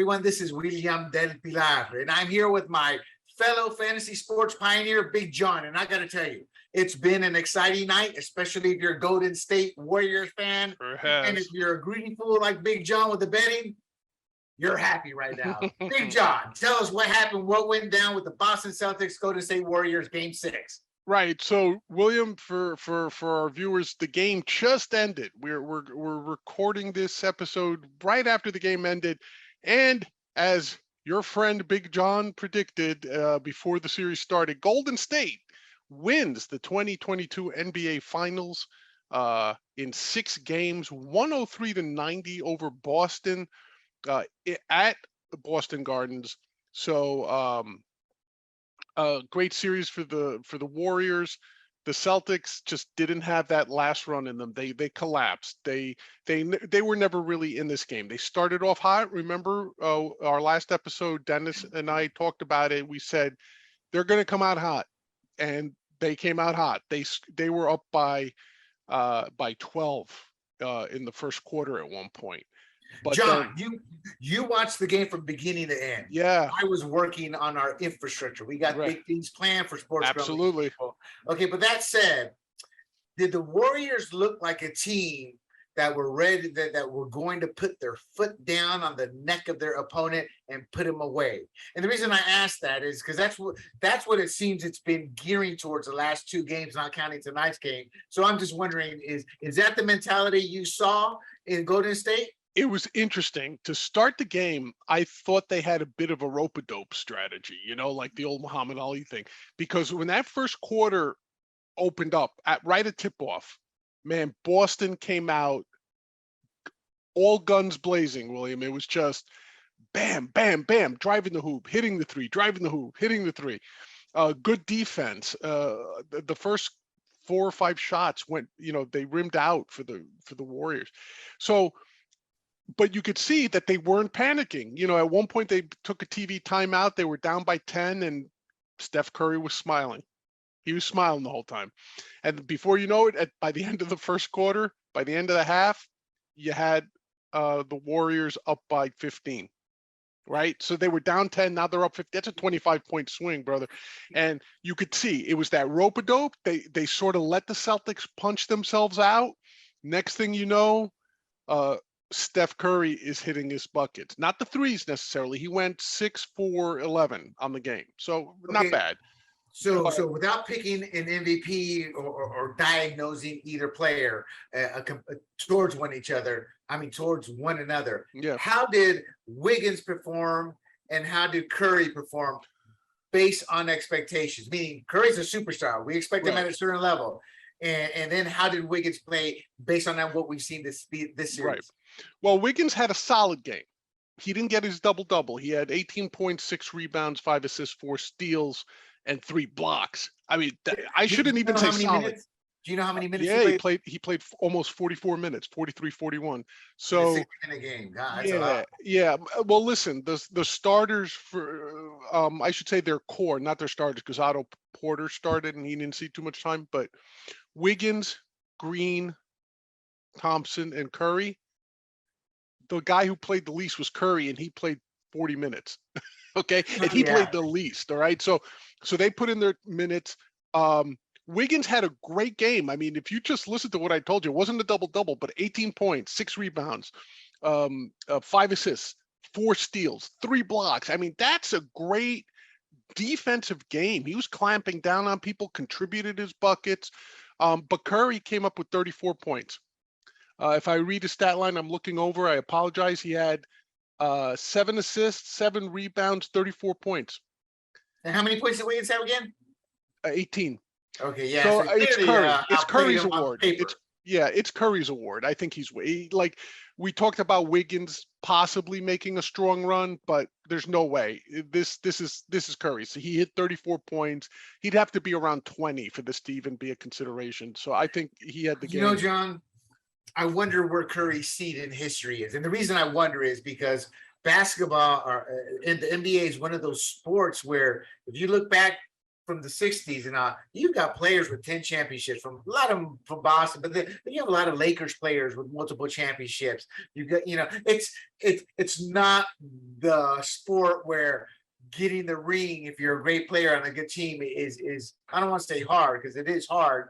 everyone. This is William del Pilar, and I'm here with my fellow fantasy sports pioneer, Big John. And I got to tell you, it's been an exciting night, especially if you're a Golden State Warriors fan. And if you're a greedy fool like Big John with the betting, you're happy right now. Big John, tell us what happened, what went down with the Boston Celtics Golden State Warriors Game 6. Right. So, William, for our viewers, the game just ended. We're recording this episode right after the game ended, and as your friend Big John predicted before the series started, Golden State wins the 2022 NBA Finals in 6 games, 103-90 over Boston at the Boston Gardens. So. Great series for the Warriors. The Celtics just didn't have that last run in them. They collapsed. They were never really in this game. They started off hot. Remember our last episode, Dennis and I talked about it. We said they're going to come out hot, and they came out hot. They were up by 12 in the first quarter at one point. But John, you watched the game from beginning to end. Yeah. I was working on our infrastructure. We got big things planned for sports. Absolutely. Okay, but that said, did the Warriors look like a team that were ready, that were going to put their foot down on the neck of their opponent and put him away? And the reason I ask that is because that's what it seems it's been gearing towards the last 2 games, not counting tonight's game. So I'm just wondering, is that the mentality you saw in Golden State? It was interesting to start the game. I thought they had a bit of a rope-a-dope strategy, like the old Muhammad Ali thing, because when that first quarter opened up right at tip-off, man, Boston came out all guns blazing, William. It was just bam, bam, bam, driving the hoop, hitting the three, driving the hoop, hitting the three. Good defense. The first 4 or 5 shots went, they rimmed out for the Warriors. So, but you could see that they weren't panicking. At one point they took a TV timeout. They were down by 10, and Steph Curry was smiling. He was smiling the whole time. And before you know it, by the end of the first quarter, by the end of the half, you had the Warriors up by 15, right? So they were down 10. Now they're up 50. That's a 25-point swing, brother. And you could see it was that rope-a-dope. They sort of let the Celtics punch themselves out. Next thing you know, Steph Curry is hitting his buckets, not the threes necessarily. He went 6, 4, 11 on the game. So not bad. So without picking an MVP or diagnosing either player towards one another, how did Wiggins perform and how did Curry perform based on expectations? Meaning Curry's a superstar. We expect him at a certain level. And then how did Wiggins play based on what we've seen this series? Right. Well, Wiggins had a solid game. He didn't get his double-double. He had 18.6 rebounds, 5 assists, 4 steals, and 3 blocks. I mean, I shouldn't even say solid. Minutes? Do you know how many minutes he played? He played almost 44 minutes, 43, 41. So 6-minute game. God, that's a lot. Yeah. Well, listen, the starters for I should say their core, not their starters, because Otto Porter started and he didn't see too much time. But Wiggins, Green, Thompson, and Curry. The guy who played the least was Curry, and he played 40 minutes. Okay, and he played the least. All right, so they put in their minutes. Wiggins had a great game. I mean, if you just listen to what I told you, it wasn't a double-double, but 18 points, 6 rebounds, 5 assists, 4 steals, 3 blocks. I mean, that's a great defensive game. He was clamping down on people, contributed his buckets. But Curry came up with 34 points. If I read the stat line I'm looking over, I apologize. He had 7 assists, 7 rebounds, 34 points. And how many points did Wiggins have again? 18. Okay, yeah. So it's Curry. It's Curry's award. It's Curry's award. I think like we talked about Wiggins possibly making a strong run, but there's no way. This is Curry. So he hit 34 points. He'd have to be around 20 for this to even be a consideration. So I think he had the game. John, I wonder where Curry's seat in history is. And the reason I wonder is because basketball in the NBA is one of those sports where if you look back from the 60s and you've got players with 10 championships, from a lot of them from Boston, but then you have a lot of Lakers players with multiple championships. You got, it's not the sport where getting the ring, if you're a great player on a good team, is I don't want to say hard, because it is hard,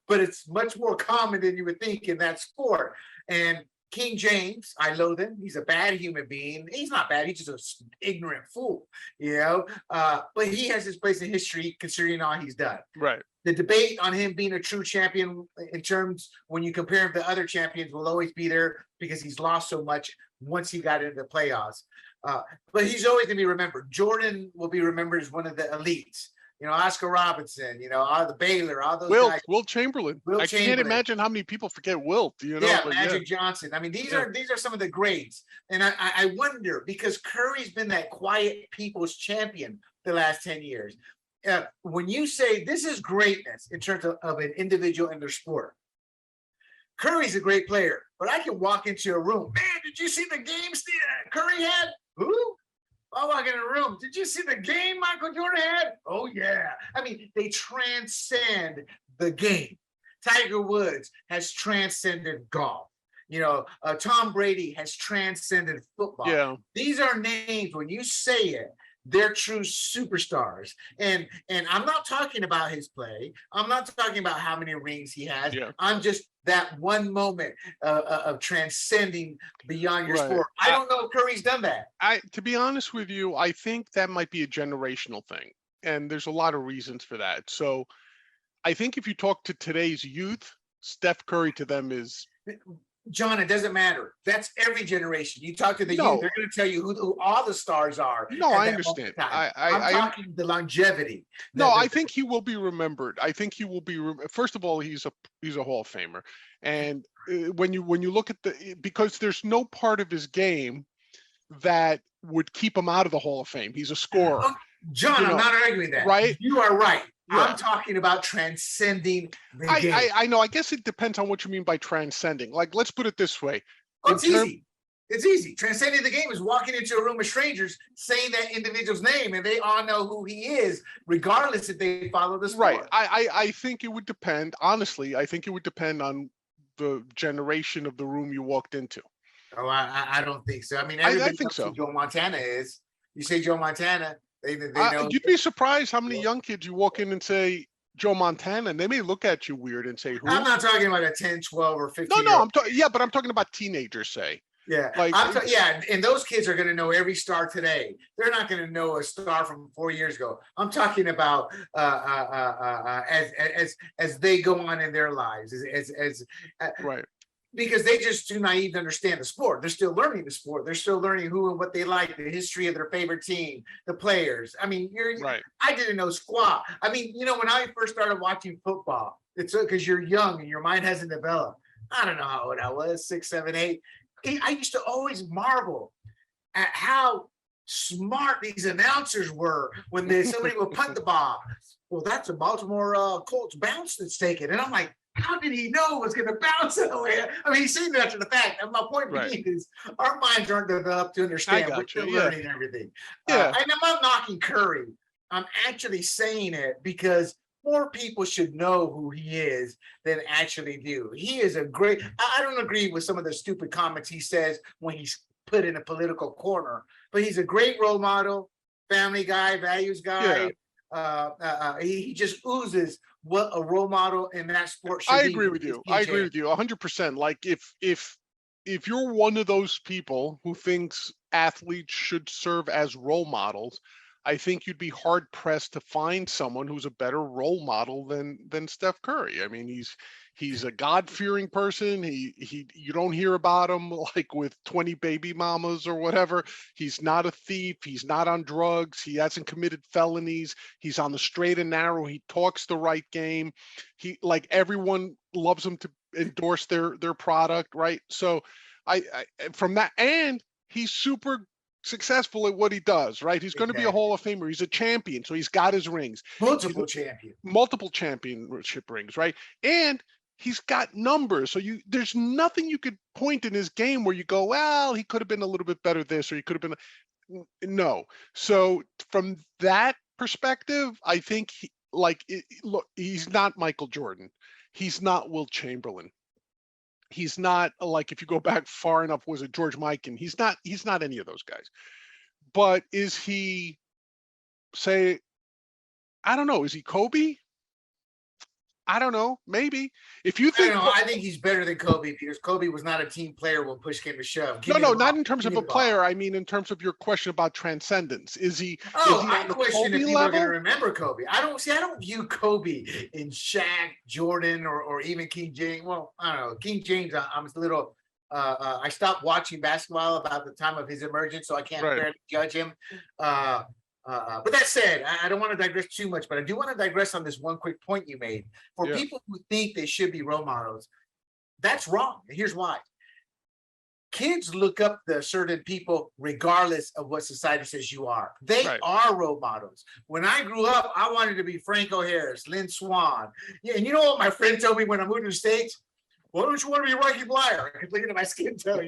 but it's much more common than you would think in that sport. And King James, I loathe him. He's a bad human being. He's not bad. He's just an ignorant fool, but he has his place in history considering all he's done. Right. The debate on him being a true champion in terms when you compare him to other champions will always be there, because he's lost so much once he got into the playoffs. But he's always going to be remembered. Jordan will be remembered as one of the elites. Oscar Robinson, all the Baylor, all those guys. Wilt Chamberlain. I can't imagine how many people forget Wilt. Magic Johnson. I mean, these are some of the greats. And I wonder, because Curry's been that quiet people's champion the last 10 years. When you say this is greatness in terms of an individual in their sport, Curry's a great player, but I can walk into a room. Man, did you see the game Curry had? Who? I walk in a room. Did you see the game Michael Jordan had? Oh, yeah. I mean, they transcend the game. Tiger Woods has transcended golf. Tom Brady has transcended football. Yeah. These are names, when you say it, they're true superstars. And I'm not talking about his play. I'm not talking about how many rings he has. Yeah. I'm just that one moment of transcending beyond your sport. I don't know if Curry's done that. To be honest with you, I think that might be a generational thing. And there's a lot of reasons for that. So I think if you talk to today's youth, Steph Curry to them is... John, it doesn't matter. That's every generation. You talk to the youth, they're going to tell you who all the stars are. No, I understand. I'm talking the longevity. No, I think he will be remembered. I think he will be. First of all, he's a Hall of Famer, and when you look at because there's no part of his game that would keep him out of the Hall of Fame. He's a scorer. John, I'm not arguing that. Right? You are right. Yeah. I'm talking about transcending the game. I know. I guess it depends on what you mean by transcending. Like, let's put it this way. It's easy. It's easy. Transcending the game is walking into a room of strangers, saying that individual's name, and they all know who he is, regardless if they follow the sport. Right. I think it would depend. Honestly, I think it would depend on the generation of the room you walked into. Oh, I don't think so. I mean, I think so. Joe Montana is. You say Joe Montana, they know. You'd be surprised how many young kids you walk in and say Joe Montana, and they may look at you weird and say, who? I'm not talking about a 10, 12, or 15. No, I'm talking. Yeah, but I'm talking about teenagers, say. Yeah, and those kids are going to know every star today. They're not going to know a star from 4 years ago. I'm talking about as they go on in their lives, right. Because they just too naive to understand the sport. They're still learning the sport. They're still learning who and what they like, the history of their favorite team, the players. I mean, right. I didn't know squat. I mean, when I first started watching football, it's because you're young and your mind hasn't developed. I don't know how old I was, 6, 7, 8. I used to always marvel at how smart these announcers were when somebody would punt the ball. Well, that's a Baltimore Colts bounce that's taken. And I'm like, how did he know it was going to bounce that way? I mean, he's seen that after the fact. And my point being is our minds aren't developed to understand. We're still learning everything. And I'm not knocking Curry. I'm actually saying it because more people should know who he is than actually do. He is a great, I don't agree with some of the stupid comments he says when he's put in a political corner, but he's a great role model, family guy, values guy. He just oozes what a role model in that sport should be. I agree with you 100%. Like if you're one of those people who thinks athletes should serve as role models, I think you'd be hard pressed to find someone who's a better role model than Steph Curry. I mean, he's a God-fearing person. You don't hear about him like with 20 baby mamas or whatever. He's not a thief. He's not on drugs. He hasn't committed felonies. He's on the straight and narrow. He talks the right game. Everyone loves him to endorse their product, right? So I from that, and he's super successful at what he does, right? He's going to be a Hall of Famer. He's a champion, so he's got his rings. Multiple championship rings, right? And he's got numbers. So there's nothing you could point in his game where you go, well, he could have been a little bit better this, or he could have been no. So from that perspective, I think look, he's not Michael Jordan. He's not Will Chamberlain. He's not like, if you go back far enough, was it George Mikan? He's not any of those guys. But is he, say, I don't know, is he Kobe? I don't know. Maybe. If you think, I don't know. I think he's better than Kobe because Kobe was not a team player when push came to shove. no, not in terms of a player. I mean, in terms of your question about transcendence. Is he? Oh, is he I on the question Kobe if people are going to level? remember Kobe. I don't view Kobe in Shaq, Jordan, or even King James. Well, I don't know. King James, I'm a little. I stopped watching basketball about the time of his emergence, so I can't Right. fairly judge him. But that said, I don't want to digress too much, but I do want to digress on this one quick point you made. For people who think they should be role models, that's wrong. And here's why. Kids look up to certain people regardless of what society says you are. They are role models. When I grew up, I wanted to be Franco Harris, Lynn Swan. Yeah, and you know what my friend told me when I moved to the States? Why don't you want to be Rocky Blyer? I could look at my skin tone,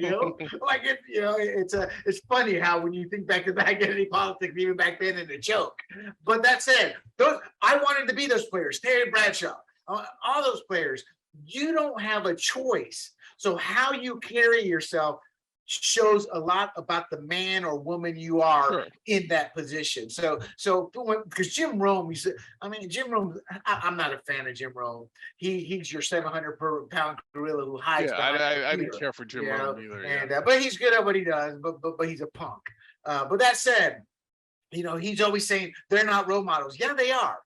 like it's funny how when you think back to the identity politics, even back then, in a joke. But that said, I wanted to be those players, Terry Bradshaw, all those players. You don't have a choice. So how you carry yourself shows a lot about the man or woman you are in that position. So because Jim Rome, Jim Rome, I'm not a fan of Jim Rome. He's your 700-pound gorilla who hides. I didn't care for Jim Rome either. And but he's good at what he does. But he's a punk. But that said, he's always saying they're not role models. Yeah, they are.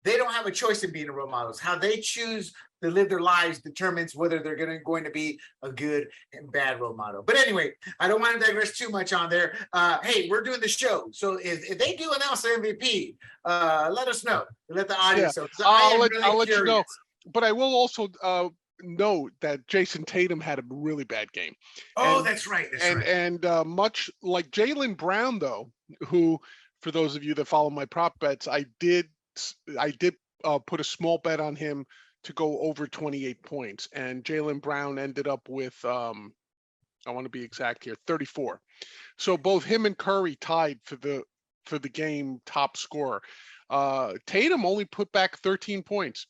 They don't have a choice in being a role models. How they choose to live their lives determines whether they're going to be a good and bad role model. But anyway, I don't want to digress too much on there. Hey, we're doing the show. So if they do announce the MVP, let us know. Let the audience know. I'll let you know. But I will also note that Jason Tatum had a really bad game. Oh, that's right. And much like Jaylen Brown, though, who, for those of you that follow my prop bets, I did put a small bet on him to go over 28 points, and Jaylen Brown ended up with I want to be exact here, 34. So both him and Curry tied for the game top scorer. Tatum only put back 13 points,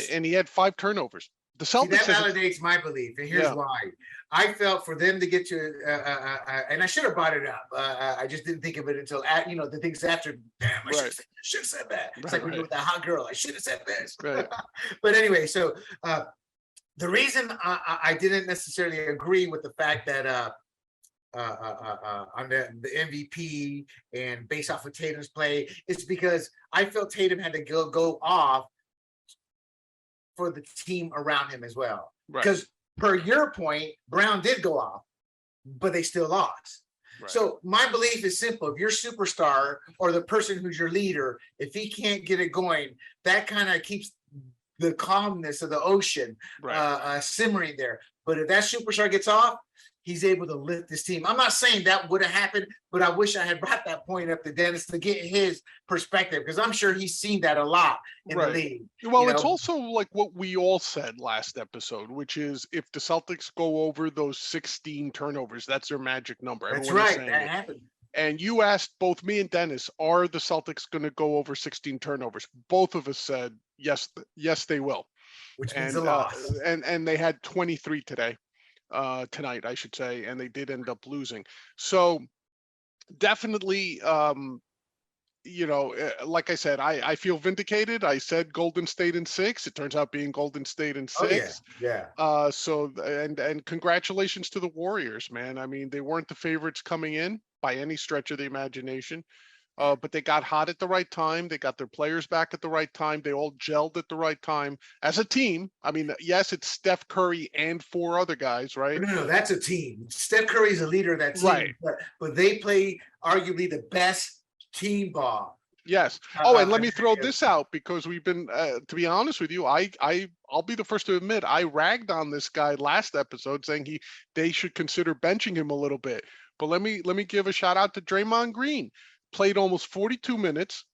and he had 5 turnovers. The Celtics. See, that validates my belief, and here's why. I felt for them to get to, and I should have brought it up. I just didn't think of it until the things after. Damn, I should have said that. It's like when you're with that hot girl. I should have said this. Right. But anyway, so the reason I didn't necessarily agree with the fact that on the MVP and based off of Tatum's play is because I felt Tatum had to go off for the team around him as well. Because per your point, Brown did go off, but they still lost. Right. So my belief is simple. If your superstar or the person who's your leader, if he can't get it going, that kind of keeps the calmness of the ocean simmering there. But if that superstar gets off, he's able to lift this team. I'm not saying that would have happened, but I wish I had brought that point up to Dennis to get his perspective, because I'm sure he's seen that a lot in the league. Well, it's also like what we all said last episode, which is if the Celtics go over those 16 turnovers, that's their magic number. That's right. That happened. And you asked both me and Dennis, are the Celtics going to go over 16 turnovers? Both of us said, yes, they will. Which means a loss. And they had 23 tonight, I should say, and they did end up losing. So definitely, like I said, I feel vindicated. I said Golden State in 6. It turns out being Golden State in 6. Oh, yeah. So and congratulations to the Warriors, man. I mean, they weren't the favorites coming in by any stretch of the imagination. But they got hot at the right time. They got their players back at the right time. They all gelled at the right time as a team. I mean, yes, it's Steph Curry and 4 other guys, right? No, that's a team. Steph Curry is a leader of that team, right? But they play arguably the best team ball. Yes. Oh, and let me throw this out, because we've been, to be honest with you, I'll be the first to admit I ragged on this guy last episode, saying they should consider benching him a little bit. But let me give a shout out to Draymond Green. Played almost 42 minutes,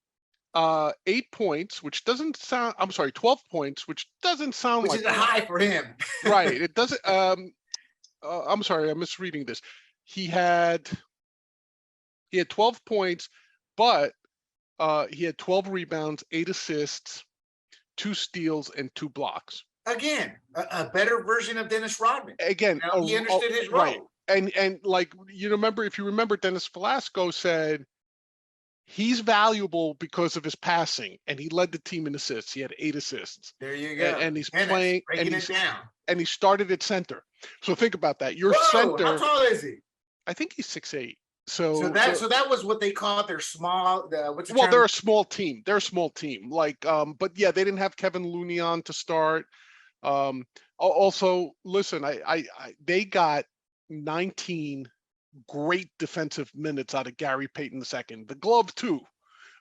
8 points, which doesn't sound, 12 points, which doesn't sound which like is a high for him. Right. It doesn't, I'm sorry, I'm misreading this. He had 12 points, but He had 12 rebounds, 8 assists, 2 steals, and 2 blocks. Again, a better version of Dennis Rodman. Again, he understood his role. Right. And like, you remember, if you remember, Dennis Velasco said he's valuable because of his passing, and he led the team in assists. He had 8 assists. There you go. And he's playing, and he started at center. So think about that. Your center. How tall is he? I think he's 6'8". So that was what they called their small. What's the term? They're a small team. Like, but yeah, they didn't have Kevin Looney on to start. Also, listen, they got 19 great defensive minutes out of Gary Payton II. The glove too.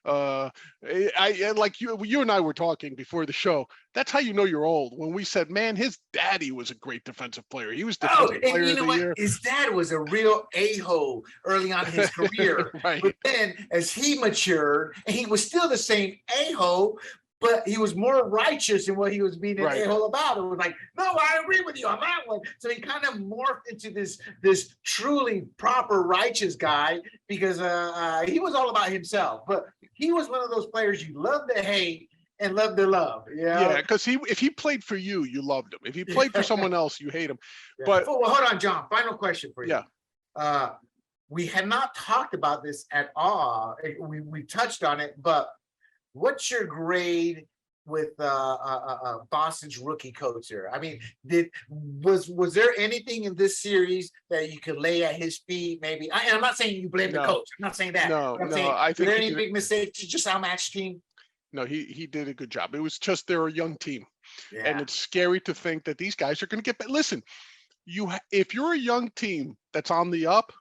I like you and I were talking before the show. That's how you know you're old. When we said, man, his daddy was a great defensive player. He was defensive player of the year. His dad was a real a-hole early on in his career. Right. But then as he matured, and he was still the same a-hole, but he was more righteous in what he was being an a-hole about. It was like, no, I agree with you on that one. So he kind of morphed into this truly proper righteous guy because he was all about himself. But he was one of those players you love to hate and love to love. Yeah, because if he played for you, you loved him. If he played for someone else, you hate him. Yeah. But well, hold on, John. Final question for you. Yeah. We had not talked about this at all. We touched on it, but what's your grade with Boston's rookie coach here? I mean, was there anything in this series that you could lay at his feet? Maybe. And I'm not saying you blame the coach. I'm not saying that. No. I think. Were there any big mistakes? Just outmatched team? No, he did a good job. It was just they're a young team, yeah. And it's scary to think that these guys are going to get. But listen, if you're a young team that's on the up,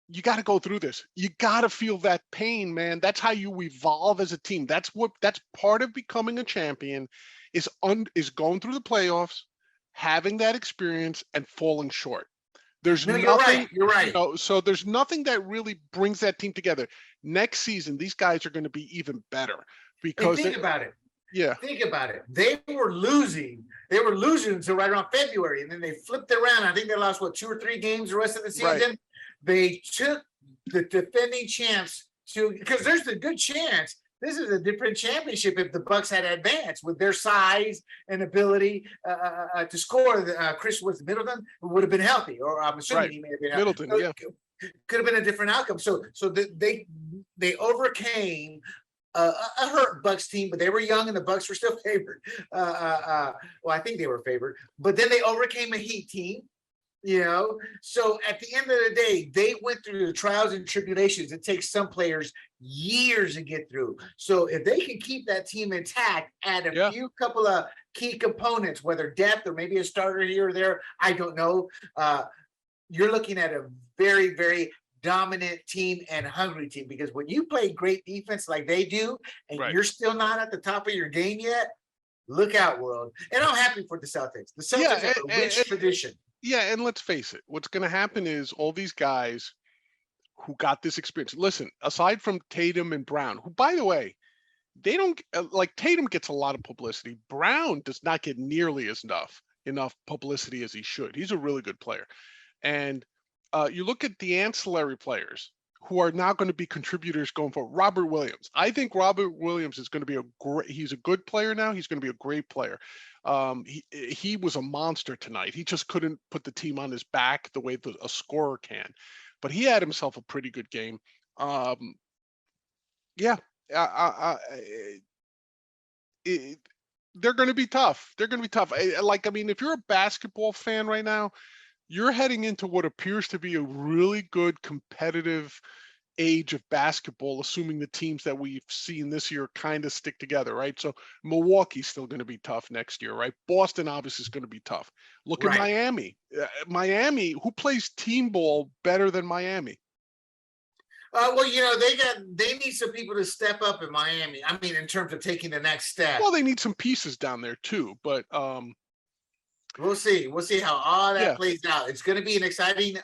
you got to go through this. You got to feel that pain, man. That's how you evolve as a team. That's part of becoming a champion is going through the playoffs, having that experience and falling short. There's nothing. You're right. So there's nothing that really brings that team together. Next season, these guys are going to be even better because think about it. Yeah. Think about it. They were losing until right around February, and then they flipped around. I think they lost 2 or 3 games the rest of the season. Right. They took the defending champs because there's a good chance this is a different championship if the Bucks had advanced with their size and ability to score. Chris was Middleton would have been healthy, or I'm assuming he may have been healthy. Middleton, yeah. Could have been a different outcome. So they overcame a hurt Bucks team, but they were young and the Bucks were still favored. Well, I think they were favored, but then they overcame a Heat team. So at the end of the day, they went through the trials and tribulations. It takes some players years to get through. So if they can keep that team intact, add a few couple of key components, whether depth or maybe a starter here or there, I don't know. You're looking at a very, very dominant team and hungry team, because when you play great defense like they do, and you're still not at the top of your game yet, look out, world. And I'm happy for the Celtics. The Celtics have a rich tradition. Yeah, and let's face it, what's going to happen is all these guys who got this experience. Listen, aside from Tatum and Brown, who, by the way, they don't like Tatum gets a lot of publicity. Brown does not get nearly as enough publicity as he should. He's a really good player. And you look at the ancillary players who are now going to be contributors going forward. Robert Williams. I think Robert Williams is going to be he's a good player now. He's going to be a great player. He was a monster tonight. He just couldn't put the team on his back the way a scorer can. But he had himself a pretty good game. They're going to be tough. They're going to be tough. If you're a basketball fan right now, you're heading into what appears to be a really good competitive age of basketball, assuming the teams that we've seen this year kind of stick together, right? So Milwaukee's still going to be tough next year, right? Boston obviously is going to be tough. Look at Miami. Miami, who plays team ball better than Miami? They need some people to step up in Miami. I mean, in terms of taking the next step. Well, they need some pieces down there too, but we'll see. We'll see how all that plays out. It's going to be an exciting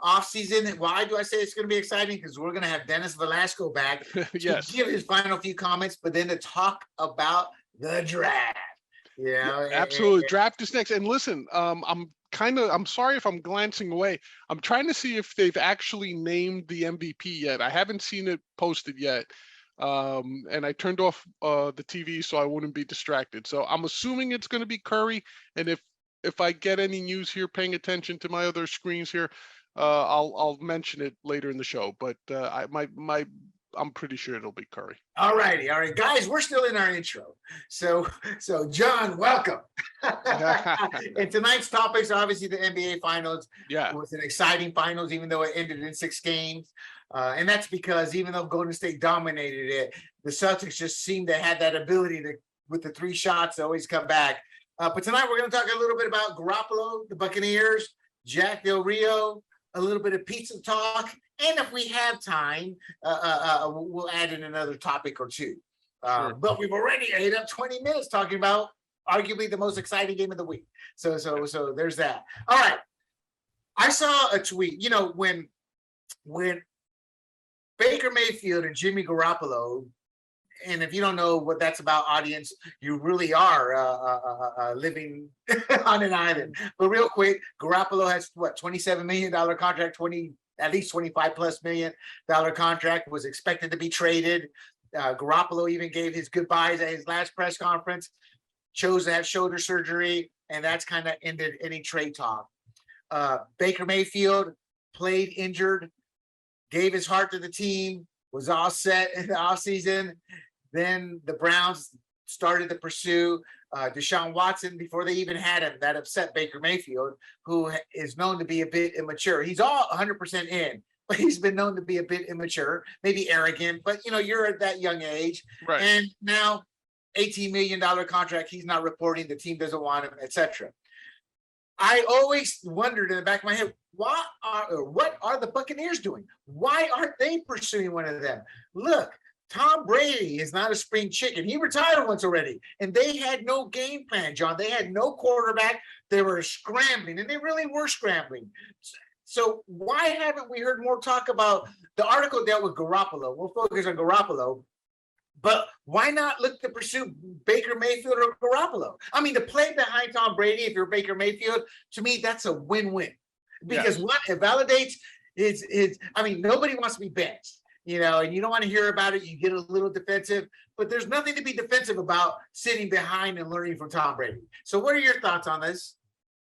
offseason. Why do I say it's going to be exciting? Because we're going to have Dennis Velasco back to give his final few comments, but then to talk about the draft. Absolutely. Draft is next. And listen, I'm I'm sorry if I'm glancing away. I'm trying to see if they've actually named the MVP yet. I haven't seen it posted yet. And I turned off the TV so I wouldn't be distracted. So I'm assuming it's going to be Curry. And if I get any news here, paying attention to my other screens here, I'll mention it later in the show. But I'm pretty sure it'll be Curry. All righty, all right, guys, we're still in our intro. So John, welcome. And tonight's topics, obviously, the NBA Finals. Yeah, it was an exciting finals, even though it ended in 6 games. And that's because even though Golden State dominated it, the Celtics just seemed to have that ability to, with the 3 shots, to always come back. But tonight we're going to talk a little bit about Garoppolo, the Buccaneers, Jack Del Rio, a little bit of pizza talk, and if we have time, we'll add in another topic or two. Sure. But we've already ate up 20 minutes talking about arguably the most exciting game of the week. So there's that. All right. I saw a tweet, when Baker Mayfield and Jimmy Garoppolo, and if you don't know what that's about, audience, you really are living on an island. But real quick, Garoppolo has $27 million contract, at least $25+ million contract, was expected to be traded. Garoppolo even gave his goodbyes at his last press conference, chose to have shoulder surgery, and that's kind of ended any trade talk. Baker Mayfield played injured, gave his heart to the team, was all set in the offseason. Then the Browns started to pursue Deshaun Watson before they even had him. That upset Baker Mayfield, who is known to be a bit immature. He's all 100% in, but he's been known to be a bit immature, maybe arrogant, but you're at that young age. Right. And now $18 million contract, he's not reporting, the team doesn't want him, etc. I always wondered in the back of my head, what are the Buccaneers doing? Why aren't they pursuing one of them? Look, Tom Brady is not a spring chicken. He retired once already, and they had no game plan, John. They had no quarterback. They were scrambling, and they really were scrambling. So why haven't we heard more talk about the article dealt with Garoppolo? We'll focus on Garoppolo. But why not look to pursue Baker Mayfield or Garoppolo? I mean, to play behind Tom Brady, if you're Baker Mayfield, to me, that's a win-win. Because what it validates is, nobody wants to be benched, and you don't want to hear about it. You get a little defensive, but there's nothing to be defensive about sitting behind and learning from Tom Brady. So what are your thoughts on this?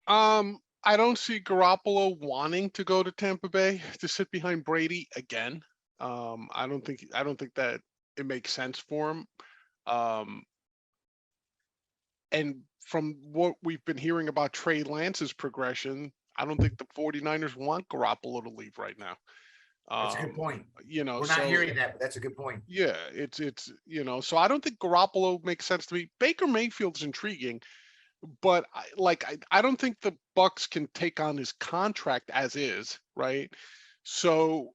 I don't see Garoppolo wanting to go to Tampa Bay to sit behind Brady again. I don't think that it makes sense for him. And from what we've been hearing about Trey Lance's progression, I don't think the 49ers want Garoppolo to leave right now. That's a good point. We're not hearing that, but that's a good point. Yeah, it's so I don't think Garoppolo makes sense to me. Baker Mayfield's intriguing, but I don't think the Bucs can take on his contract as is, right? So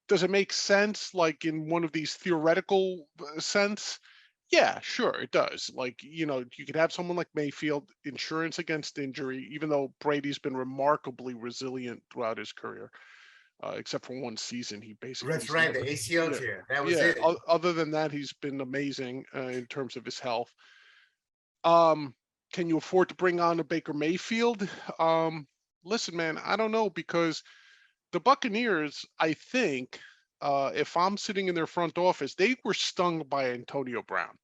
does it make sense, like in one of these theoretical sense? Yeah, sure, it does. You could have someone like Mayfield, insurance against injury, even though Brady's been remarkably resilient throughout his career, except for one season. He basically— That's right, the ACL tear. That was it. Other than that, he's been amazing in terms of his health. Can you afford to bring on a Baker Mayfield? Listen, man, I don't know, because the Buccaneers, I think, if I'm sitting in their front office, they were stung by Antonio Brown.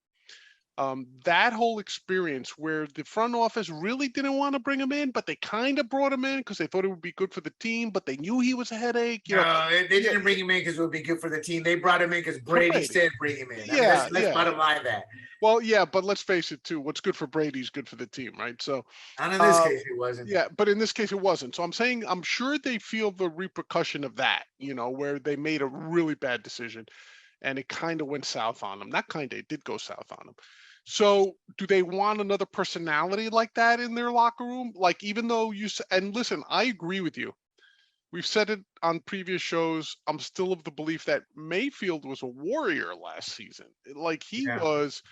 That whole experience where the front office really didn't want to bring him in, but they kind of brought him in because they thought it would be good for the team, but they knew he was a headache. They didn't bring him in because it would be good for the team. They brought him in because Brady said bring him in. Let's bottom line that. Well, yeah, but let's face it too. What's good for Brady is good for the team, right? So, and in this case, it wasn't. Yeah, but in this case, it wasn't. So I'm saying I'm sure they feel the repercussion of that. Where they made a really bad decision, and it kind of went south on them. It did go south on them. So do they want another personality like that in their locker room? Even though and listen, I agree with you. We've said it on previous shows. I'm still of the belief that Mayfield was a warrior last season. Was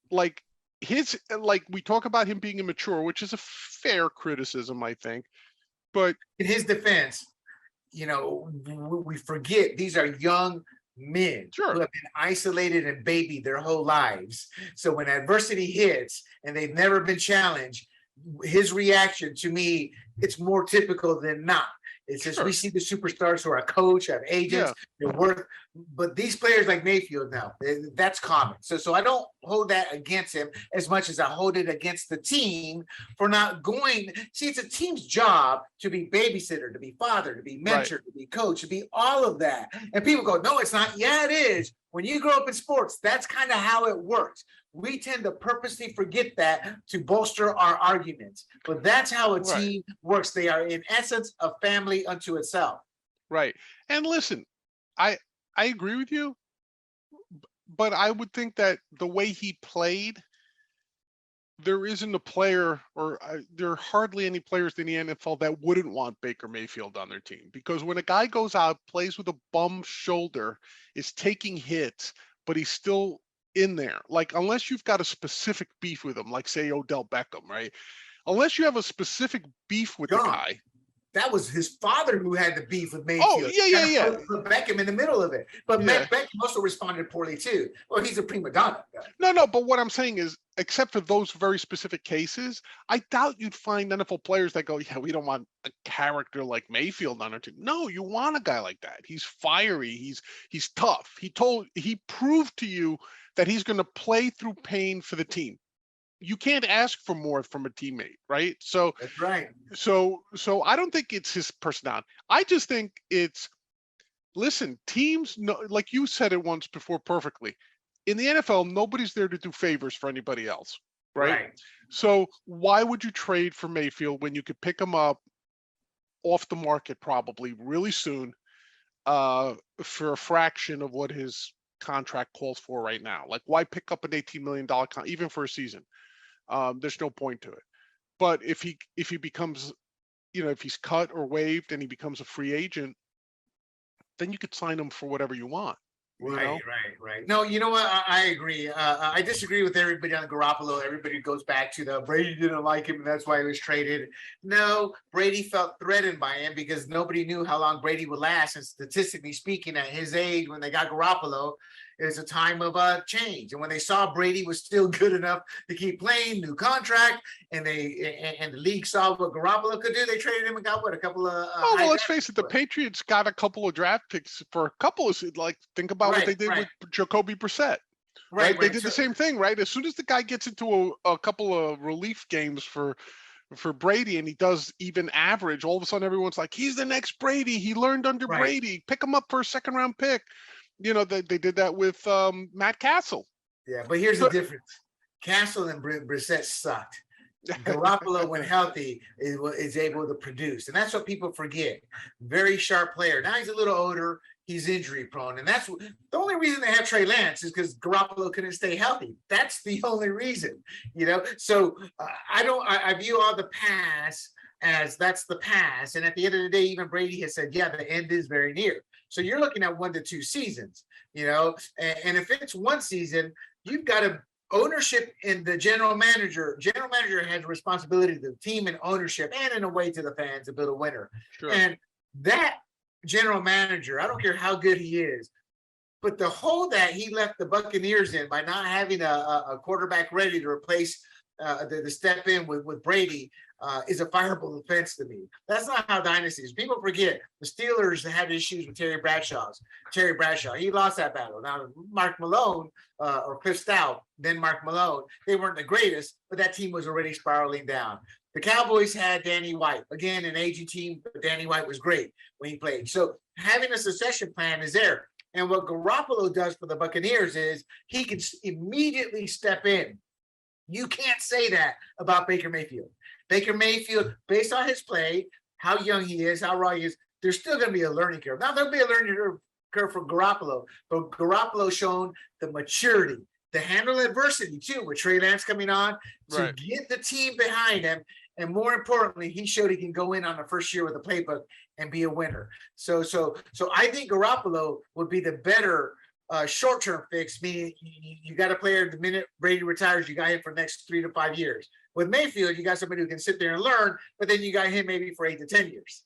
we talk about him being immature, which is a fair criticism, I think. But in his defense, we forget these are young men who have been isolated and babied their whole lives. So when adversity hits and they've never been challenged, his reaction to me, it's more typical than not. It's just we Sure. see the superstars who are coach, have agents, Yeah. they're worth, but these players like Mayfield now, that's common. So I don't hold that against him as much as I hold it against the team for not going. See, it's a team's job to be babysitter, to be father, to be mentor, to be coach, to be all of that. And people go, no, it's not. Yeah, it is. When you grow up in sports, that's kind of how it works. We tend to purposely forget that to bolster our arguments, but that's how a team works. They are in essence a family unto itself. Right. And listen, I agree with you, but I would think that the way he played, there isn't a player, or there are hardly any players in the NFL that wouldn't want Baker Mayfield on their team. Because when a guy goes out, plays with a bum shoulder, is taking hits, but he's still in there. Like, unless you've got a specific beef with him, like say Odell Beckham, right? Unless you have a specific beef with the guy. That was his father who had the beef with Mayfield. Oh, yeah. Put Beckham in the middle of it. But Beckham also responded poorly too. Well, he's a prima donna. No, but what I'm saying is, except for those very specific cases, I doubt you'd find NFL players that go, yeah, we don't want a character like Mayfield on our team. No, you want a guy like that. He's fiery. He's tough. He proved to you that he's going to play through pain for the team. You can't ask for more from a teammate, right? So that's right. So I don't think it's his personality. I just think it's, listen, teams know, like you said it once before perfectly. In the NFL, nobody's there to do favors for anybody else, right? So why would you trade for Mayfield when you could pick him up off the market probably really soon for a fraction of what his contract calls for right now? Like, why pick up an $18 million even for a season? There's no point to it. But if he becomes, if he's cut or waived and he becomes a free agent, then you could sign him for whatever you want. Right. No, you know what? I agree. I disagree with everybody on Garoppolo. Everybody goes back to the Brady didn't like him and that's why he was traded. No, Brady felt threatened by him because nobody knew how long Brady would last. And statistically speaking, at his age, when they got Garoppolo, it was a time of change. And when they saw Brady was still good enough to keep playing, new contract, and the league saw what Garoppolo could do, they traded him and got a couple of. Well, let's face it, the Patriots got a couple of draft picks for a couple of, like, think about what they did with Jacoby Brissett. Right. They did the same thing, right? As soon as the guy gets into a couple of relief games for Brady and he does even average, all of a sudden everyone's like, he's the next Brady. He learned under Brady. Pick him up for a second-round pick. They did that with Matt Castle. Yeah, but here's the difference. Castle and Brissett sucked. Garoppolo, when healthy, is able to produce. And that's what people forget. Very sharp player. Now he's a little older. He's injury prone. And that's the only reason they have Trey Lance is because Garoppolo couldn't stay healthy. That's the only reason, So I view all the past as that's the past. And at the end of the day, even Brady has said, yeah, the end is very near. So you're looking at 1 to 2 seasons, and if it's one season, you've got a ownership in the general manager. General manager has a responsibility to the team and ownership and in a way to the fans to build a winner. Sure. And that general manager, I don't care how good he is, but the hole that he left the Buccaneers in by not having a quarterback ready to replace the step in with Brady is a fireable offense to me. That's not how dynasties. People forget the Steelers had issues with Terry Bradshaw, he lost that battle. Now Mark Malone or Cliff Stout, then Mark Malone, they weren't the greatest, but that team was already spiraling down. The Cowboys had Danny White, again an aging team, but Danny White was great when he played. So having a succession plan is there. And what Garoppolo does for the Buccaneers is he can immediately step in. You can't say that about Baker Mayfield. Baker Mayfield, based on his play, how young he is, how raw he is, there's still going to be a learning curve. Now, there'll be a learning curve for Garoppolo, but Garoppolo's shown the maturity to handle adversity, too, with Trey Lance coming on, to get the team behind him. And more importantly, he showed he can go in on the first year with a playbook and be a winner. So I think Garoppolo would be the better short-term fix, meaning you got a player the minute Brady retires, you got him for the next 3 to 5 years. With Mayfield, you got somebody who can sit there and learn, but then you got him maybe for 8 to 10 years.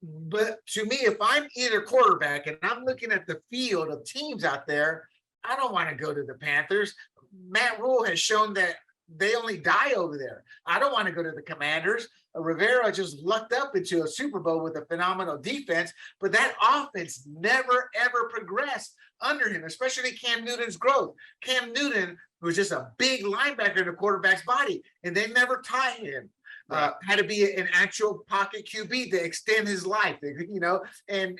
But to me, if I'm either quarterback and I'm looking at the field of teams out there, I don't want to go to the Panthers. Matt Rule has shown that they only die over there. I don't want to go to the Commanders. Rivera just lucked up into a Super Bowl with a phenomenal defense, but that offense never, ever progressed under him, especially Cam Newton's growth. Cam Newton was just a big linebacker in the quarterback's body, and they never taught him. Had to be an actual pocket QB to extend his life, and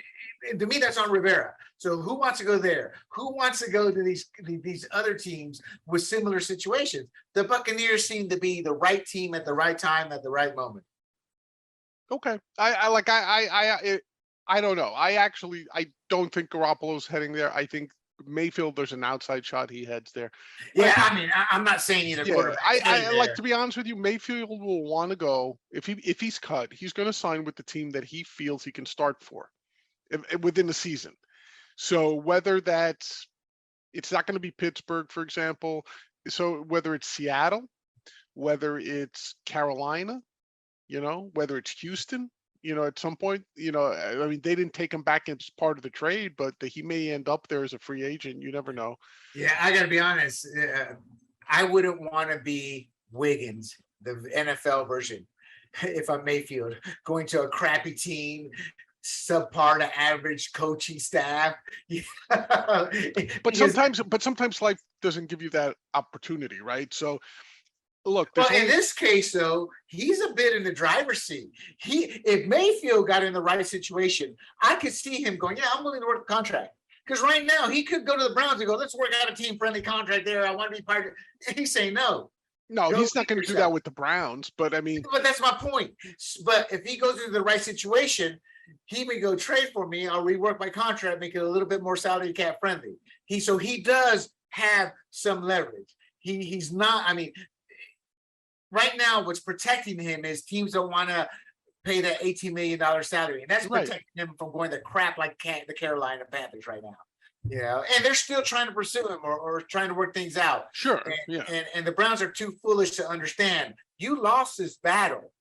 to me, that's on Rivera. So who wants to go there? Who wants to go to these other teams with similar situations? The Buccaneers seem to be the right team at the right time at the right moment. Okay. I don't know. I don't think Garoppolo's heading there. I think Mayfield, there's an outside shot he heads there. Yeah, I'm not saying either quarterback. I like, to be honest with you, Mayfield will want to go if he's cut, he's going to sign with the team that he feels he can start for within the season. So whether it's not going to be Pittsburgh, for example. So whether it's Seattle, whether it's Carolina, whether it's Houston. At some point, I mean, they didn't take him back as part of the trade, but he may end up there as a free agent. You never know. Yeah, I got to be honest. I wouldn't want to be Wiggins, the NFL version, if I'm Mayfield, going to a crappy team, subpar to average coaching staff. But sometimes life doesn't give you that opportunity, right? So, look, in this case, though, he's a bit in the driver's seat. If Mayfield got in the right situation, I could see him going, yeah, I'm willing to work the contract. Because right now, he could go to the Browns and go, let's work out a team-friendly contract there. I want to be part of it. He's saying no. No, he's not going to do that with the Browns, but I mean. But that's my point. But if he goes into the right situation, he may go trade for me. I'll rework my contract, make it a little bit more salary cap friendly. So he does have some leverage. He's not, I mean, right now, what's protecting him is teams don't want to pay that $18 million salary. And that's protecting him from going to crap like the Carolina Panthers right now. And they're still trying to pursue him or trying to work things out. Sure. And the Browns are too foolish to understand. You lost this battle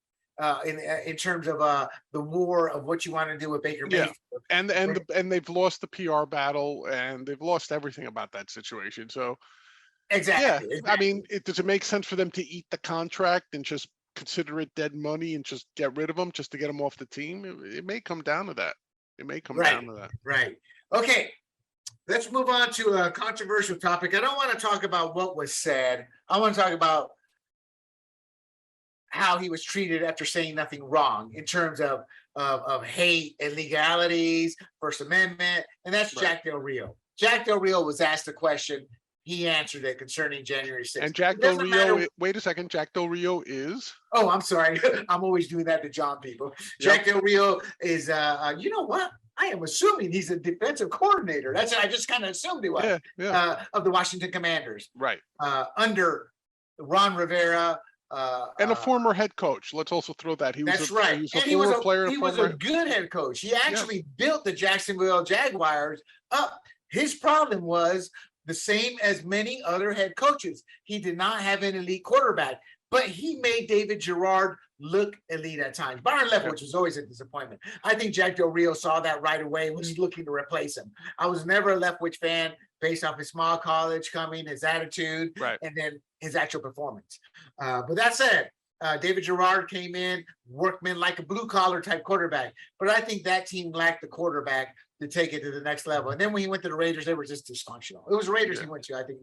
in terms of the war of what you want to do with Baker Mayfield. And they've lost the PR battle, and they've lost everything about that situation. So Exactly. Yeah, I mean, does it make sense for them to eat the contract and just consider it dead money and just get rid of him just to get him off the team? It may come down to that. Right. Okay. Let's move on to a controversial topic. I don't want to talk about what was said. I want to talk about how he was treated after saying nothing wrong in terms of hate, illegalities, First Amendment, and that's Jack Del Rio. Jack Del Rio was asked a question. He answered it concerning January 6th. And Jack Del Rio, wait a second, Jack Del Rio is? Oh, I'm sorry. I'm always doing that to John people. Jack Del Rio is, you know what? I am assuming he's a defensive coordinator. That's what I just kind of assumed he was, of the Washington Commanders. Right. Under Ron Rivera. And a former head coach. Let's also throw that. He was He was a good head coach. He actually built the Jacksonville Jaguars up. His problem was the same as many other head coaches. He did not have an elite quarterback, but he made David Gerard look elite at times. Byron Leftwich was always a disappointment. I think Jack Del Rio saw that right away when he's looking to replace him. I was never a Leftwich fan based off his small college coming, his attitude, and then his actual performance. But that said, David Gerard came in, workman like a blue-collar type quarterback. But I think that team lacked the quarterback to take it to the next level. And then when he went to the Raiders, they were just dysfunctional. It was Raiders he went to, I think.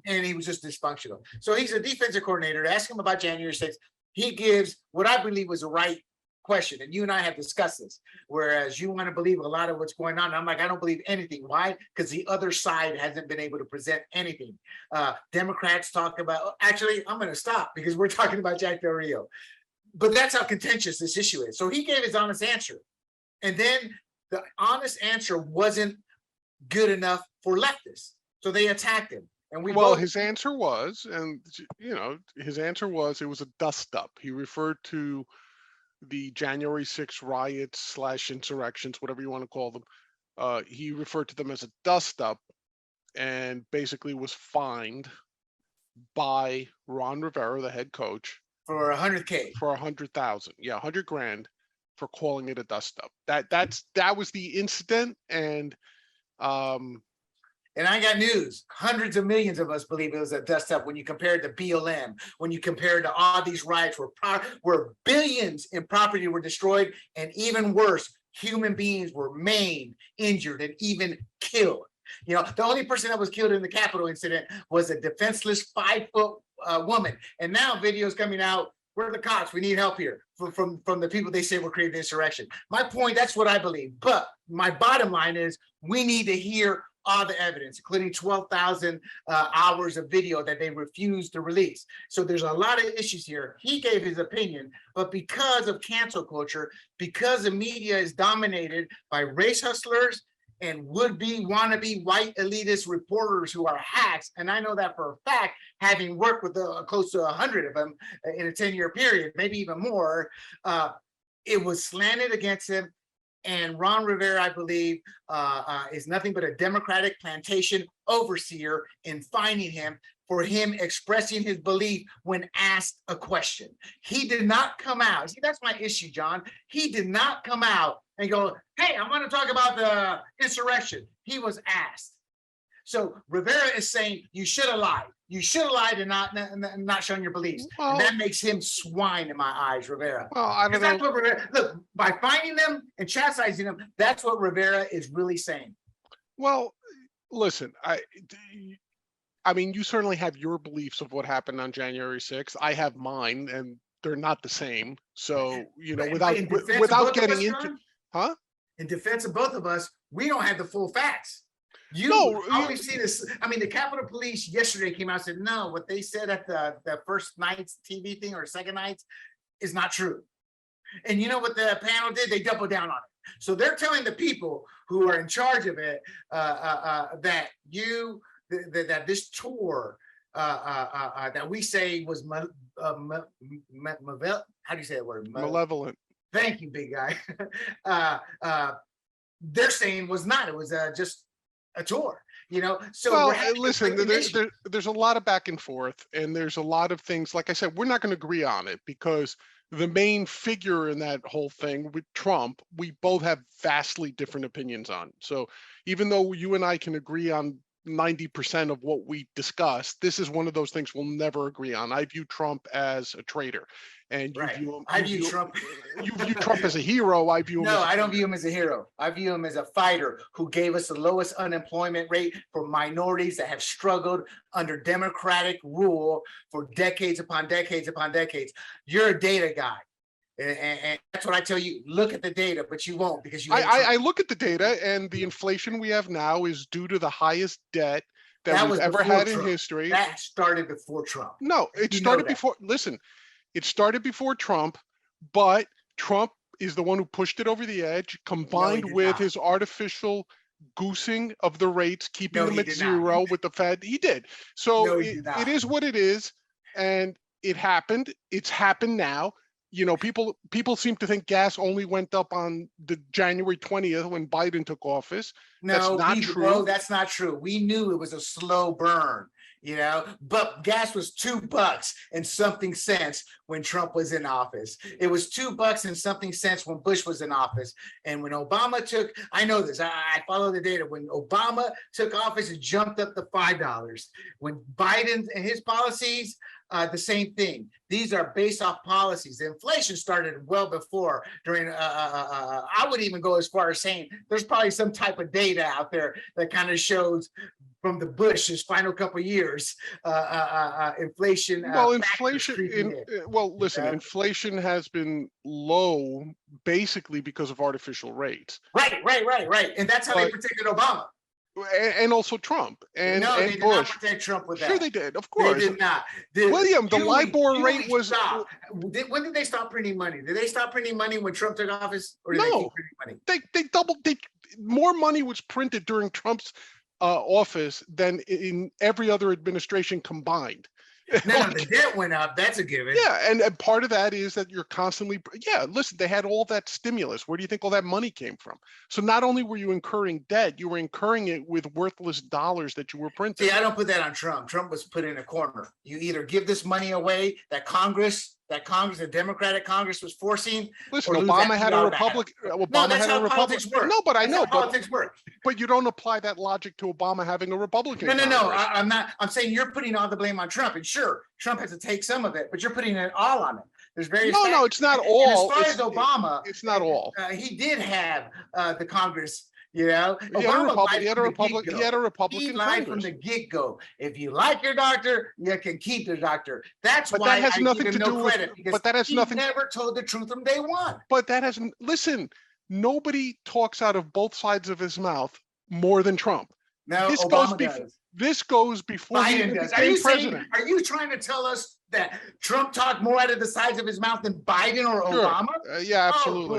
And he was just dysfunctional. So he's a defensive coordinator. Ask him about January 6th. He gives what I believe was the right question. And you and I have discussed this. Whereas you want to believe a lot of what's going on. I'm like, I don't believe anything. Why? Because the other side hasn't been able to present anything. Democrats talk about, actually, I'm going to stop because we're talking about Jack Del Rio. But that's how contentious this issue is. So he gave his honest answer. And then the honest answer wasn't good enough for leftists. So they attacked him. And his answer was, it was a dust up. He referred to the January 6th riots / insurrections, whatever you want to call them. He referred to them as a dust up and basically was fined by Ron Rivera, the head coach, for $100K. For $100,000. Yeah, $100,000 for calling it a dust up. That was the incident, and And I got news. Hundreds of millions of us believe it was a dust up when you compare it to BLM, when you compare it to all these riots where billions in property were destroyed, and even worse, human beings were maimed, injured, and even killed. You know, the only person that was killed in the Capitol incident was a defenseless 5-foot woman. And now videos coming out, we're the cops, we need help here from the people they say were creating the insurrection. My point, that's what I believe. But my bottom line is we need to hear all the evidence, including 12,000 hours of video that they refused to release. So there's a lot of issues here. He gave his opinion, but because of cancel culture, because the media is dominated by race hustlers and would-be wannabe white elitist reporters who are hacks, and I know that for a fact, having worked with close to 100 of them in a 10-year period, maybe even more, it was slanted against him. And Ron Rivera, I believe, is nothing but a Democratic plantation overseer in finding him for him expressing his belief when asked a question. He did not come out. See, that's my issue, John. He did not come out and go, hey, I want to talk about the insurrection. He was asked. So Rivera is saying you should have lied. You should have lied and not shown your beliefs. Well, and that makes him swine in my eyes, Rivera. Well, I don't know. What Rivera, look, by finding them and chastising them, that's what Rivera is really saying. Well, listen, I mean, you certainly have your beliefs of what happened on January 6th. I have mine, and they're not the same. So, you know, without getting into, huh? In defense of both of us, we don't have the full facts. All we see this. I mean, the Capitol Police yesterday came out and said, no, what they said at the first night's TV thing or second night's is not true. And you know what the panel did? They doubled down on it. So they're telling the people who are in charge of it that this tour that we say was how do you say that word? Malevolent. Thank you, big guy. They're saying was not. It was just a tour, you know. So well, listen, there's a lot of back and forth, and there's a lot of things. Like I said, we're not going to agree on it because the main figure in that whole thing with Trump, we both have vastly different opinions on. So even though you and I can agree on 90% of what we discuss, this is one of those things we'll never agree on. I view Trump as a traitor, and you view him. I view Trump. You view Trump as a hero. I view him. No, I don't view him as a hero. I view him as a fighter who gave us the lowest unemployment rate for minorities that have struggled under Democratic rule for decades upon decades upon decades. You're a data guy. And that's what I tell you. Look at the data, but you won't because you. I look at the data, and the inflation we have now is due to the highest debt that we've ever had in history. That started before Trump. No, it started before. Listen, it started before Trump, but Trump is the one who pushed it over the edge, combined with his artificial goosing of the rates, keeping them at zero with the Fed. He did. So it is what it is, and it happened. It's happened now. You know, people seem to think gas only went up on the January 20th when Biden took office. No, that's not true. No, that's not true. We knew it was a slow burn, you know, but gas was $2 and something cents when Trump was in office. It was $2 and something cents when Bush was in office. And when Obama took, I know this, I follow the data. When Obama took office, it jumped up to $5. When Biden and his policies, the same thing. These are based off policies. The inflation started well before. I would even go as far as saying there's probably some type of data out there that kind of shows from the Bush's final couple of years, inflation. Listen, inflation has been low basically because of artificial rates. Right, and that's how they protected Obama. And also Trump and they Bush. did not protect Trump with that. Sure, they did. Of course, they did not. William, the LIBOR rate was. When did they stop printing money? Did they stop printing money when Trump took office, or did they keep printing money? They doubled. More money was printed during Trump's office than in every other administration combined. No, the debt went up. That's a given. Yeah, and part of that is that you're constantly. Yeah, listen, they had all that stimulus. Where do you think all that money came from? So not only were you incurring debt, you were incurring it with worthless dollars that you were printing. See, I don't put that on Trump. Trump was put in a corner. You either give this money away that Congress that Congress, the Democratic Congress, was forcing? Listen, Obama had a Republican. No, that's how politics work. No, but I know, politics work. But you don't apply that logic to Obama having a Republican. No. I'm not. I'm saying you're putting all the blame on Trump, and sure, Trump has to take some of it, but you're putting it all on him. There's various. No, it's not all. And as far as Obama, it's not all. He did have the Congress. You know, he had a Republican. He had a Republican. He lied from the get-go. If you like your doctor, you can keep your doctor. That's but why that has I nothing give him to no do credit, with. because But that has he nothing. Never told the truth from day one. But that has. Listen, nobody talks out of both sides of his mouth more than Trump. No, this Obama goes does. This goes before he Biden does. became president. Are you trying to tell us that Trump talked more out of the sides of his mouth than Biden or Obama? Yeah, absolutely.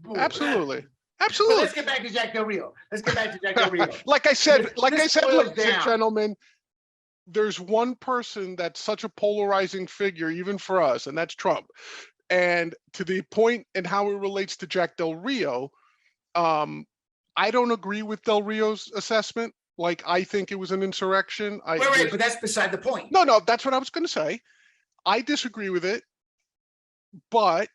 Oh, Absolutely. So let's get back to Jack Del Rio. Like I said, ladies and gentlemen, there's one person that's such a polarizing figure, even for us, and that's Trump. And to the point in how it relates to Jack Del Rio, I don't agree with Del Rio's assessment. Like, I think it was an insurrection. Wait, but that's beside the point. No, that's what I was going to say. I disagree with it, but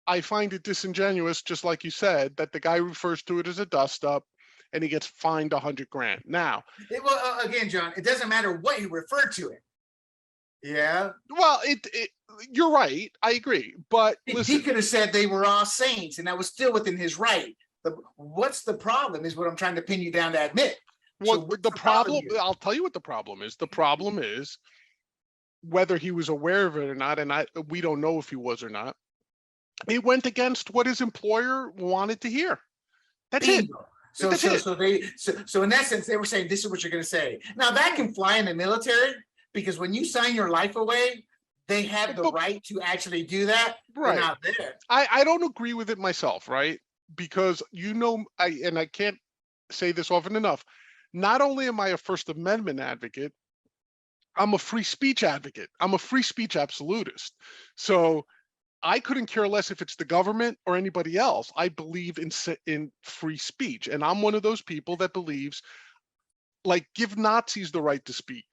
I find it disingenuous, just like you said, that the guy refers to it as a dust-up and he gets fined $100,000. Now, again, John, it doesn't matter what he referred to it. Yeah. Well, you're right. I agree, but listen, he could have said they were all saints, and that was still within his right. What's the problem? Is what I'm trying to pin you down to admit. Well, the problem. I'll tell you what the problem is. The problem is whether he was aware of it or not, and we don't know if he was or not. He went against what his employer wanted to hear. That's it. So in essence, they were saying, this is what you're going to say. Now that can fly in the military, because when you sign your life away, they have the right to actually do that. Right. They're not there. I don't agree with it myself, right? Because I can't say this often enough. Not only am I a First Amendment advocate, I'm a free speech advocate. I'm a free speech absolutist. So I couldn't care less if it's the government or anybody else. I believe in free speech. And I'm one of those people that believes, like, give Nazis the right to speak,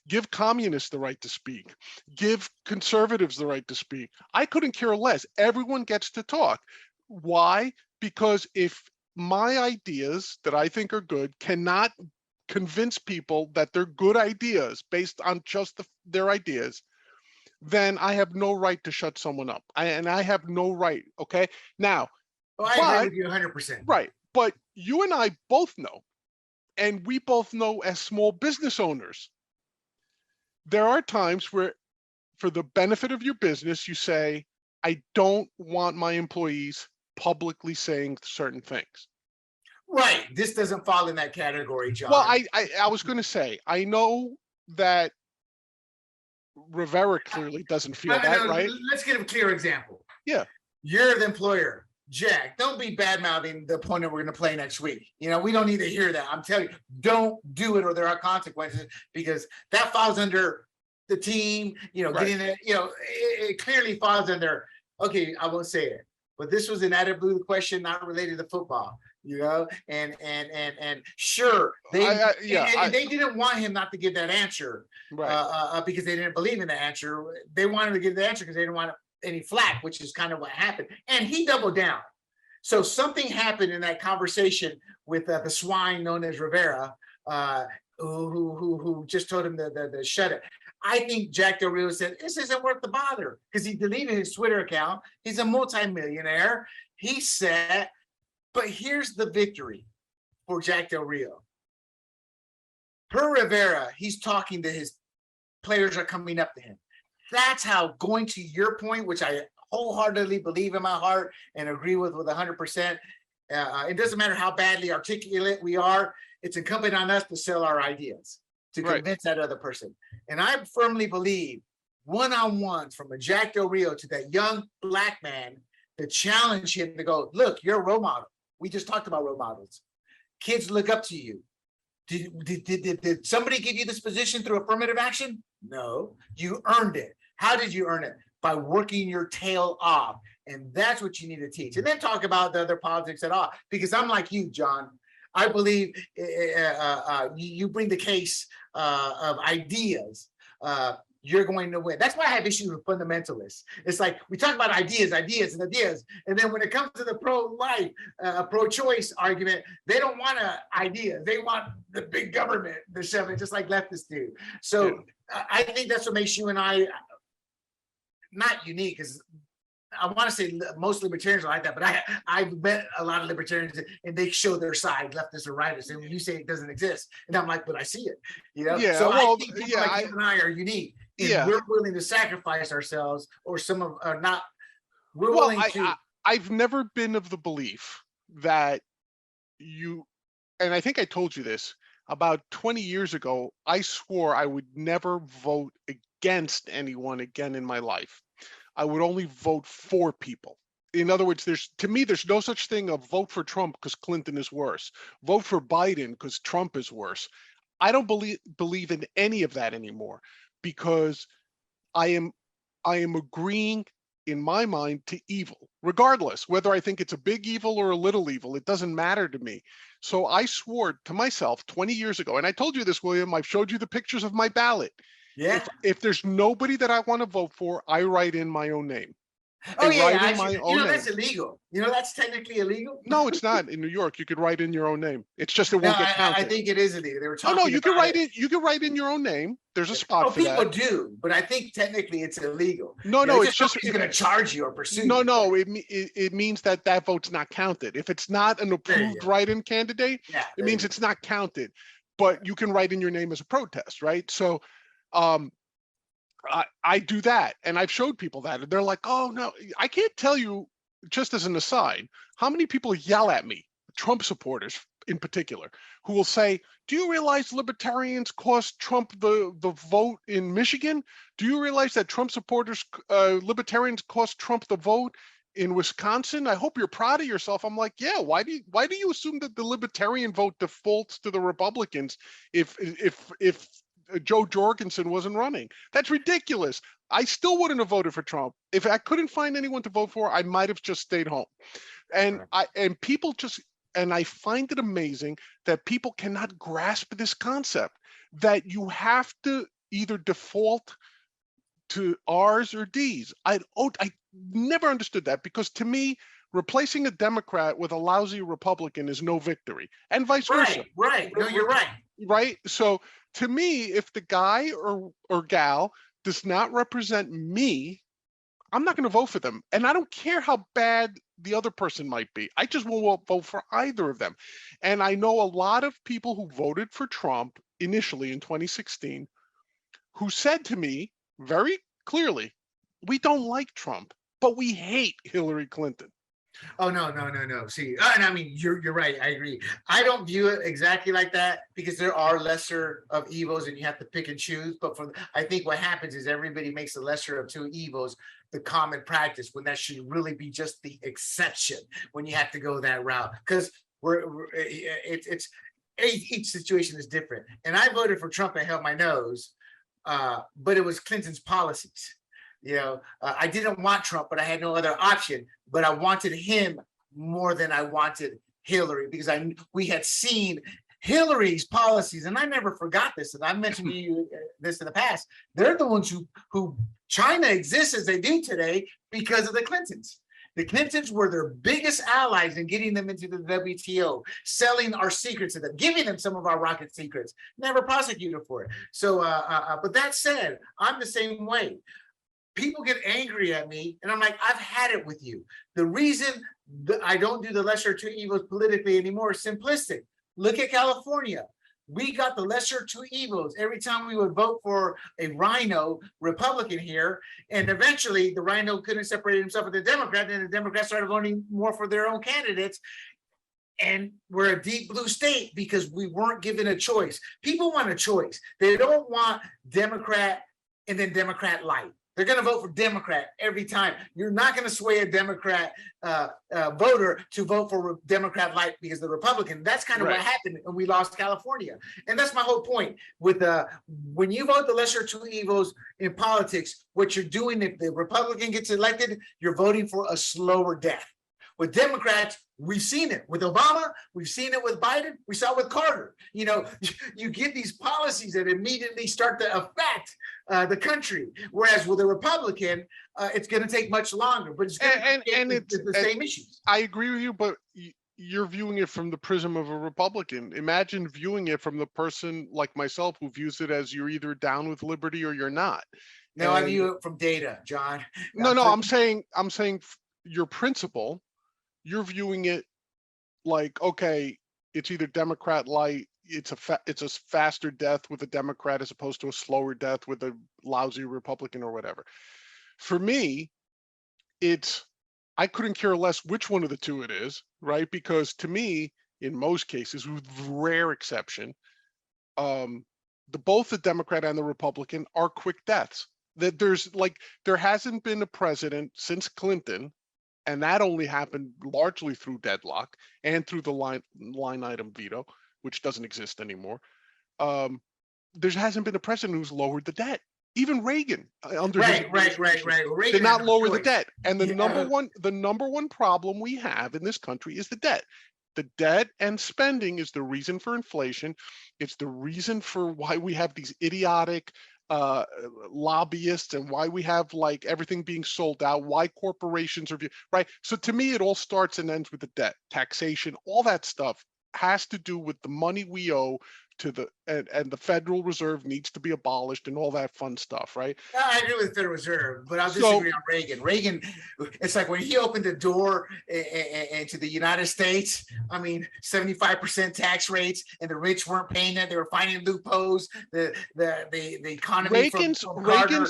give communists the right to speak, give conservatives the right to speak. I couldn't care less. Everyone gets to talk. Why? Because if my ideas that I think are good cannot convince people that they're good ideas based on just their ideas, then I have no right to shut someone up. I have no right. Okay. Now, I agree with you 100%. Right. But you and I both know, and we both know as small business owners, there are times where, for the benefit of your business, you say, I don't want my employees publicly saying certain things. Right. This doesn't fall in that category, John. Well, I was going to say, I know that Rivera clearly doesn't feel that, right? Let's get a clear example. Yeah. You're the employer. Jack, don't be bad-mouthing the opponent we're going to play next week. You know, we don't need to hear that. I'm telling you, don't do it, or there are consequences, because that falls under the team, getting it, it clearly falls under, okay, I won't say it, but this was an added blue question not related to football, and sure, they didn't want him not to give that answer, right? Because they didn't believe in the answer. They wanted to give the answer because they didn't want any flack, which is kind of what happened. And he doubled down. So something happened in that conversation with the swine known as Rivera, who just told him to shut it. I think Jack Del Rio said, this isn't worth the bother, because he deleted his Twitter account. He's a multimillionaire. He said, but here's the victory for Jack Del Rio. Per Rivera, he's talking to his players are coming up to him. That's how, going to your point, which I wholeheartedly believe in my heart and agree with 100%. It doesn't matter how badly articulate we are. It's incumbent on us to sell our ideas, to convince that other person. And I firmly believe one-on-ones from a Jack Del Rio to that young black man to challenge him to go, look, you're a role model. We just talked about role models. Kids look up to you. Did somebody give you this position through affirmative action? No, you earned it. How did you earn it? By working your tail off. And that's what you need to teach. And then talk about the other politics at all. Because I'm like you, John. I believe you bring the case of ideas. you're going to win. That's why I have issues with fundamentalists. It's like we talk about ideas, and then when it comes to the pro-life, pro-choice argument, they don't want ideas. They want the big government to shove it, just like leftists do. So I think that's what makes you and I not unique, because I want to say most libertarians are like that, but I've met a lot of libertarians and they show their side, leftists or rightists, and when you say it doesn't exist, and I'm like, but I see it, Yeah, So well, I think people like you and I are unique, and we're willing to sacrifice ourselves, or some of are not. We're willing to. I've never been of the belief that and I think I told you this about 20 years ago. I swore I would never vote against anyone again in my life. I would only vote for people. In other words, there's no such thing of vote for Trump because Clinton is worse. Vote for Biden because Trump is worse. I don't believe in any of that anymore, because I am agreeing in my mind to evil, regardless whether I think it's a big evil or a little evil. It doesn't matter to me. So I swore to myself 20 years ago, and I told you this, William. I've showed you the pictures of my ballot. Yeah. If there's nobody that I want to vote for, I write in my own name. Oh yeah, actually, that's illegal. That's technically illegal. No, it's not. In New York, you could write in your own name. It's just it won't get counted. I think it is illegal. They were talking. Oh no, you can write it. You can write in your own name. There's a spot for that. People do, but I think technically it's illegal. No, it's just he's going to charge you or pursue. No, it means that vote's not counted. If it's not an approved write-in candidate, it means it's not counted. But you can write in your name as a protest, right? So, I do that, and I've showed people that, and they're like, "Oh no!" I can't tell you, just as an aside, how many people yell at me, Trump supporters in particular, who will say, "Do you realize libertarians cost Trump the vote in Michigan? Do you realize that Trump supporters, libertarians, cost Trump the vote in Wisconsin? I hope you're proud of yourself." I'm like, "Yeah. Why do you assume that the libertarian vote defaults to the Republicans if Joe Jorgensen wasn't running? That's ridiculous. I still wouldn't have voted for Trump. If I couldn't find anyone to vote for, I might have just stayed home." And I find it amazing that people cannot grasp this concept that you have to either default to R's or D's. I never understood that, because to me, replacing a Democrat with a lousy Republican is no victory, and vice versa. Right. No, you're right. Right. So to me, if the guy or gal does not represent me, I'm not going to vote for them. And I don't care how bad the other person might be. I just won't vote for either of them. And I know a lot of people who voted for Trump initially in 2016 who said to me very clearly, "We don't like Trump, but we hate Hillary Clinton." Oh no. See, and I mean, you're right. I agree. I don't view it exactly like that, because there are lesser of evils, and you have to pick and choose. But I think what happens is everybody makes the lesser of two evils the common practice, when that should really be just the exception, when you have to go that route, because each situation is different. And I voted for Trump and held my nose, but it was Clinton's policies. I didn't want Trump, but I had no other option. But I wanted him more than I wanted Hillary, because we had seen Hillary's policies, and I never forgot this. And I mentioned to you this in the past. They're the ones who China exists as they do today because of the Clintons. The Clintons were their biggest allies in getting them into the WTO, selling our secrets to them, giving them some of our rocket secrets, never prosecuted for it. So, but that said, I'm the same way. People get angry at me, and I'm like, I've had it with you. The reason that I don't do the lesser of two evils politically anymore is simplistic. Look at California. We got the lesser of two evils every time we would vote for a rhino Republican here, and eventually the rhino couldn't separate himself with the Democrat, and the Democrats started voting more for their own candidates. And we're a deep blue state because we weren't given a choice. People want a choice. They don't want Democrat and then Democrat light. They're going to vote for Democrat every time. You're not going to sway a Democrat voter to vote for Democrat light because the Republican. That's kind of what happened, and we lost California. And that's my whole point. With when you vote the lesser of two evils in politics, what you're doing, if the Republican gets elected, you're voting for a slower death. With Democrats, we've seen it with Obama. We've seen it with Biden. We saw it with Carter. You get these policies that immediately start to affect the country. Whereas with a Republican, it's going to take much longer, but it's going to be the same issues. I agree with you, but you're viewing it from the prism of a Republican. Imagine viewing it from the person like myself who views it as you're either down with liberty or you're not. No, I view it from data, John. No, I'm saying your principle, you're viewing it like, okay, it's either Democrat light, it's a faster death with a Democrat as opposed to a slower death with a lousy Republican or whatever. For me, I couldn't care less which one of the two it is, right? Because to me, in most cases, with rare exception, both the Democrat and the Republican are quick deaths. That there hasn't been a president since Clinton, and that only happened largely through deadlock and through the line item veto, which doesn't exist anymore. There hasn't been a president who's lowered the debt. Even Reagan, right. Reagan did not lower the debt. And the number one problem we have in this country is the debt. The debt and spending is the reason for inflation. It's the reason for why we have these idiotic lobbyists and why we have like everything being sold out, why corporations are right. So to me, it all starts and ends with the debt, taxation, all that stuff has to do with the money we owe to and the Federal Reserve needs to be abolished and all that fun stuff, right? I agree with the Federal Reserve, but I'll disagree on Reagan. Reagan, it's like when he opened the door into the United States, I mean, 75% tax rates, and the rich weren't paying that. They were finding loopholes. The economy the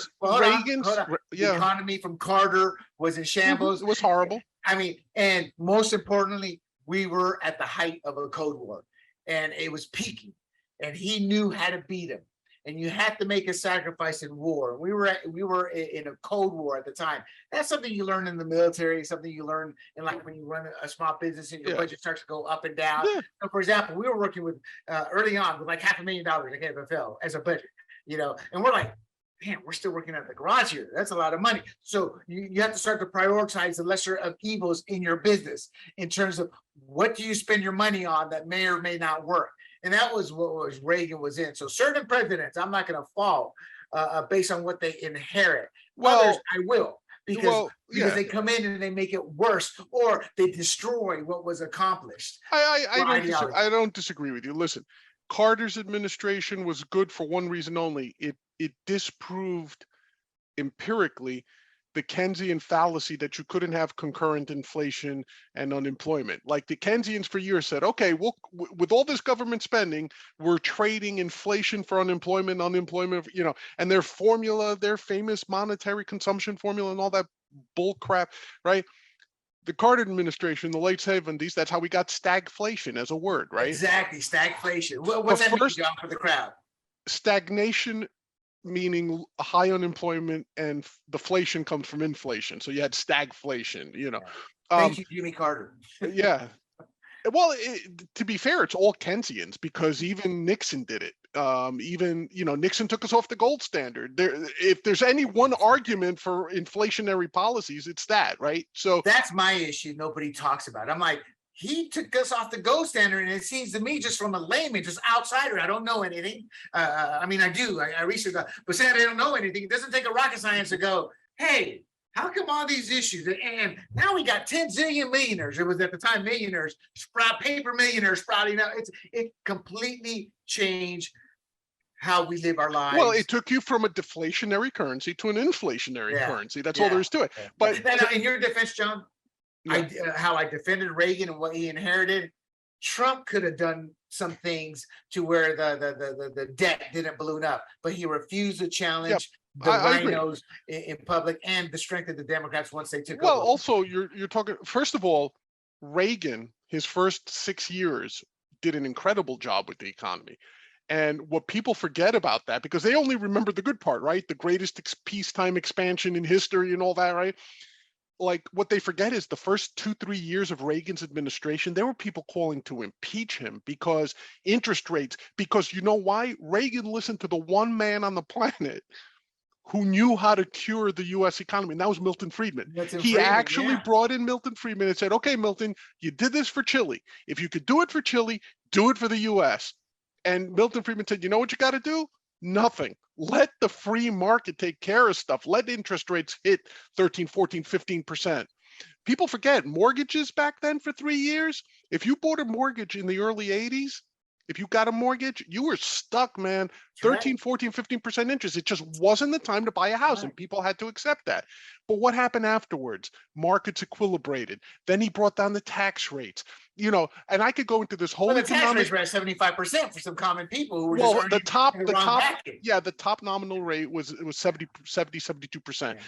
economy from Carter was in shambles. It was horrible. I mean, and most importantly, we were at the height of a Cold War, and it was peaking. And he knew how to beat him. And you had to make a sacrifice in war. We were in a Cold War at the time. That's something you learn in the military, something you learn in like when you run a small business and your budget starts to go up and down. Yeah. So for example, we were working with early on with like $500,000 like FFL as a budget, and we're like, man, we're still working at the garage here. That's a lot of money. So you have to start to prioritize the lesser of evils in your business in terms of what do you spend your money on that may or may not work. And that was what Reagan was in. So certain presidents, I'm not going to fault based on what they inherit. Others, I will, because they come in and they make it worse, or they destroy what was accomplished. I don't disagree with you. Listen, Carter's administration was good for one reason only. It disproved empirically the Keynesian fallacy that you couldn't have concurrent inflation and unemployment. Like the Keynesians for years said, okay, well, with all this government spending, we're trading inflation for unemployment, and their formula, their famous monetary consumption formula and all that bull crap, right? The Carter administration, the late 70s, that's how we got stagflation as a word, right? Exactly, stagflation. What's that mean, John, for the crowd? Stagnation meaning high unemployment, and deflation comes from inflation. So you had stagflation, Thank you, Jimmy Carter. Yeah. Well, to be fair, it's all Keynesians because even Nixon did it. Nixon took us off the gold standard. If there's any one argument for inflationary policies, it's that, right? So that's my issue. Nobody talks about it. I'm like, he took us off the gold standard, and it seems to me, just from a layman, just outsider, I don't know anything. I mean, I do. I research that, but saying I don't know anything, it doesn't take a rocket science to go, hey, how come all these issues? And now we got 10 zillion millionaires. It was at the time millionaires, paper millionaires sprouting out. It completely changed how we live our lives. Well, it took you from a deflationary currency to an inflationary currency. That's all there is to it. But in your defense, John, how I defended Reagan and what he inherited, Trump could have done some things to where the debt didn't balloon up, but he refused to challenge the rhinos in public and the strength of the Democrats once they took over. Well, also you're talking, first of all, Reagan, his first 6 years did an incredible job with the economy. And what people forget about that, because they only remember the good part, right? The greatest peacetime expansion in history and all that, right? Like what they forget is the first 2-3 years of Reagan's administration, there were people calling to impeach him because interest rates, because you know why? Reagan listened to the one man on the planet who knew how to cure the U.S. economy, and that was Milton Friedman. He actually brought in Milton Friedman and said, okay, Milton, you did this for Chile. If you could do it for Chile, do it for the U.S. And Milton Friedman said, you know what you got to do? Nothing. Let the free market take care of stuff. Let interest rates hit 13, 14, 15%. People forget mortgages back then for 3 years. If you bought a mortgage in the early 80s, if you got a mortgage, you were stuck, man. 13, 14, 15% interest. It just wasn't the time to buy a house, and people had to accept that. But what happened afterwards? Markets equilibrated. Then he brought down the tax rates. And I could go into this whole. Well, the tax rates were at 75% for some common people who were just the top nominal rate was 72%.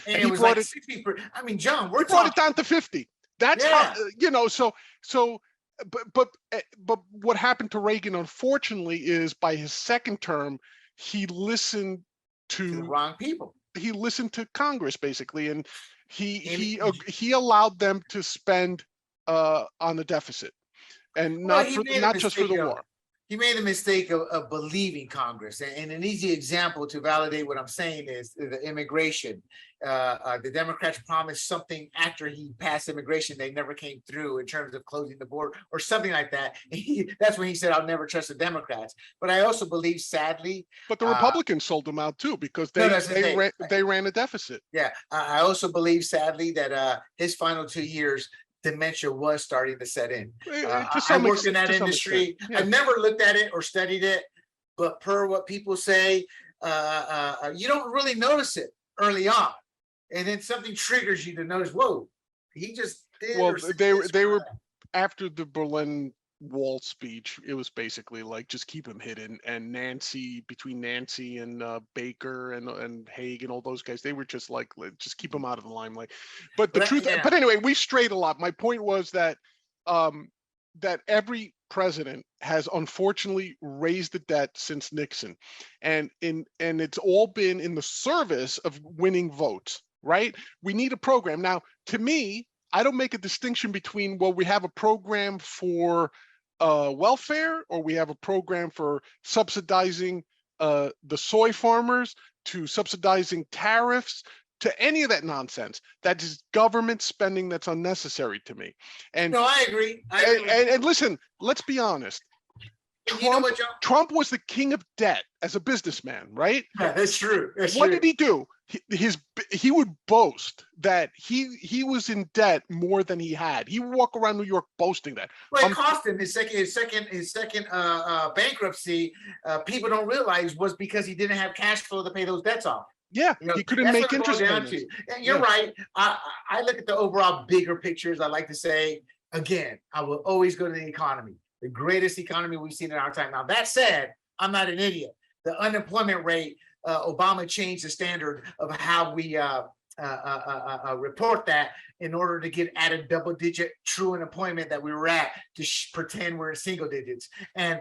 And it was like 60%. I mean, John, we're brought it down to 50. That's how, but what happened to Reagan, unfortunately, is by his second term, he listened to the wrong people. He listened to Congress, basically, and he allowed them to spend on the deficit, and not just for the war. He made the mistake of believing Congress. And an easy example to validate what I'm saying is the immigration. The Democrats promised something after he passed immigration. They never came through in terms of closing the border or something like that. That's when he said, I'll never trust the Democrats. But I also believe, sadly. But the Republicans sold them out too, because they ran a deficit. Yeah. I also believe, sadly, that his final 2 years, dementia was starting to set in. I worked in that industry. Yeah. I've never looked at it or studied it, but per what people say, you don't really notice it early on, and then something triggers you to notice. Whoa, he just did. Well, they were after the Berlin Wall speech. It was basically like, just keep him hidden. And between Nancy and Baker and Haig and all those guys, they were just like, just keep him out of the limelight. But the truth, but anyway, we strayed a lot. My point was that that every president has unfortunately raised the debt since Nixon, and it's all been in the service of winning votes, right? We need a program. Now, to me, I don't make a distinction between, well, we have a program for welfare, or we have a program for subsidizing the soy farmers, to subsidizing tariffs, to any of that nonsense. That is government spending that's unnecessary to me. And no, I agree. And listen, let's be honest. Trump was the king of debt as a businessman, right? Yeah, that's true. What did he do? He would boast that he was in debt more than he had. He would walk around New York boasting that. Well, it cost him his second bankruptcy. People don't realize was because he didn't have cash flow to pay those debts off. Yeah, he couldn't make interest payments. And you're right. I look at the overall bigger pictures. I like to say, again, I will always go to the economy. The greatest economy we've seen in our time. Now, that said, I'm not an idiot. The unemployment rate, Obama changed the standard of how we report that in order to get at a double-digit true unemployment that we were at, to pretend we're in single digits. And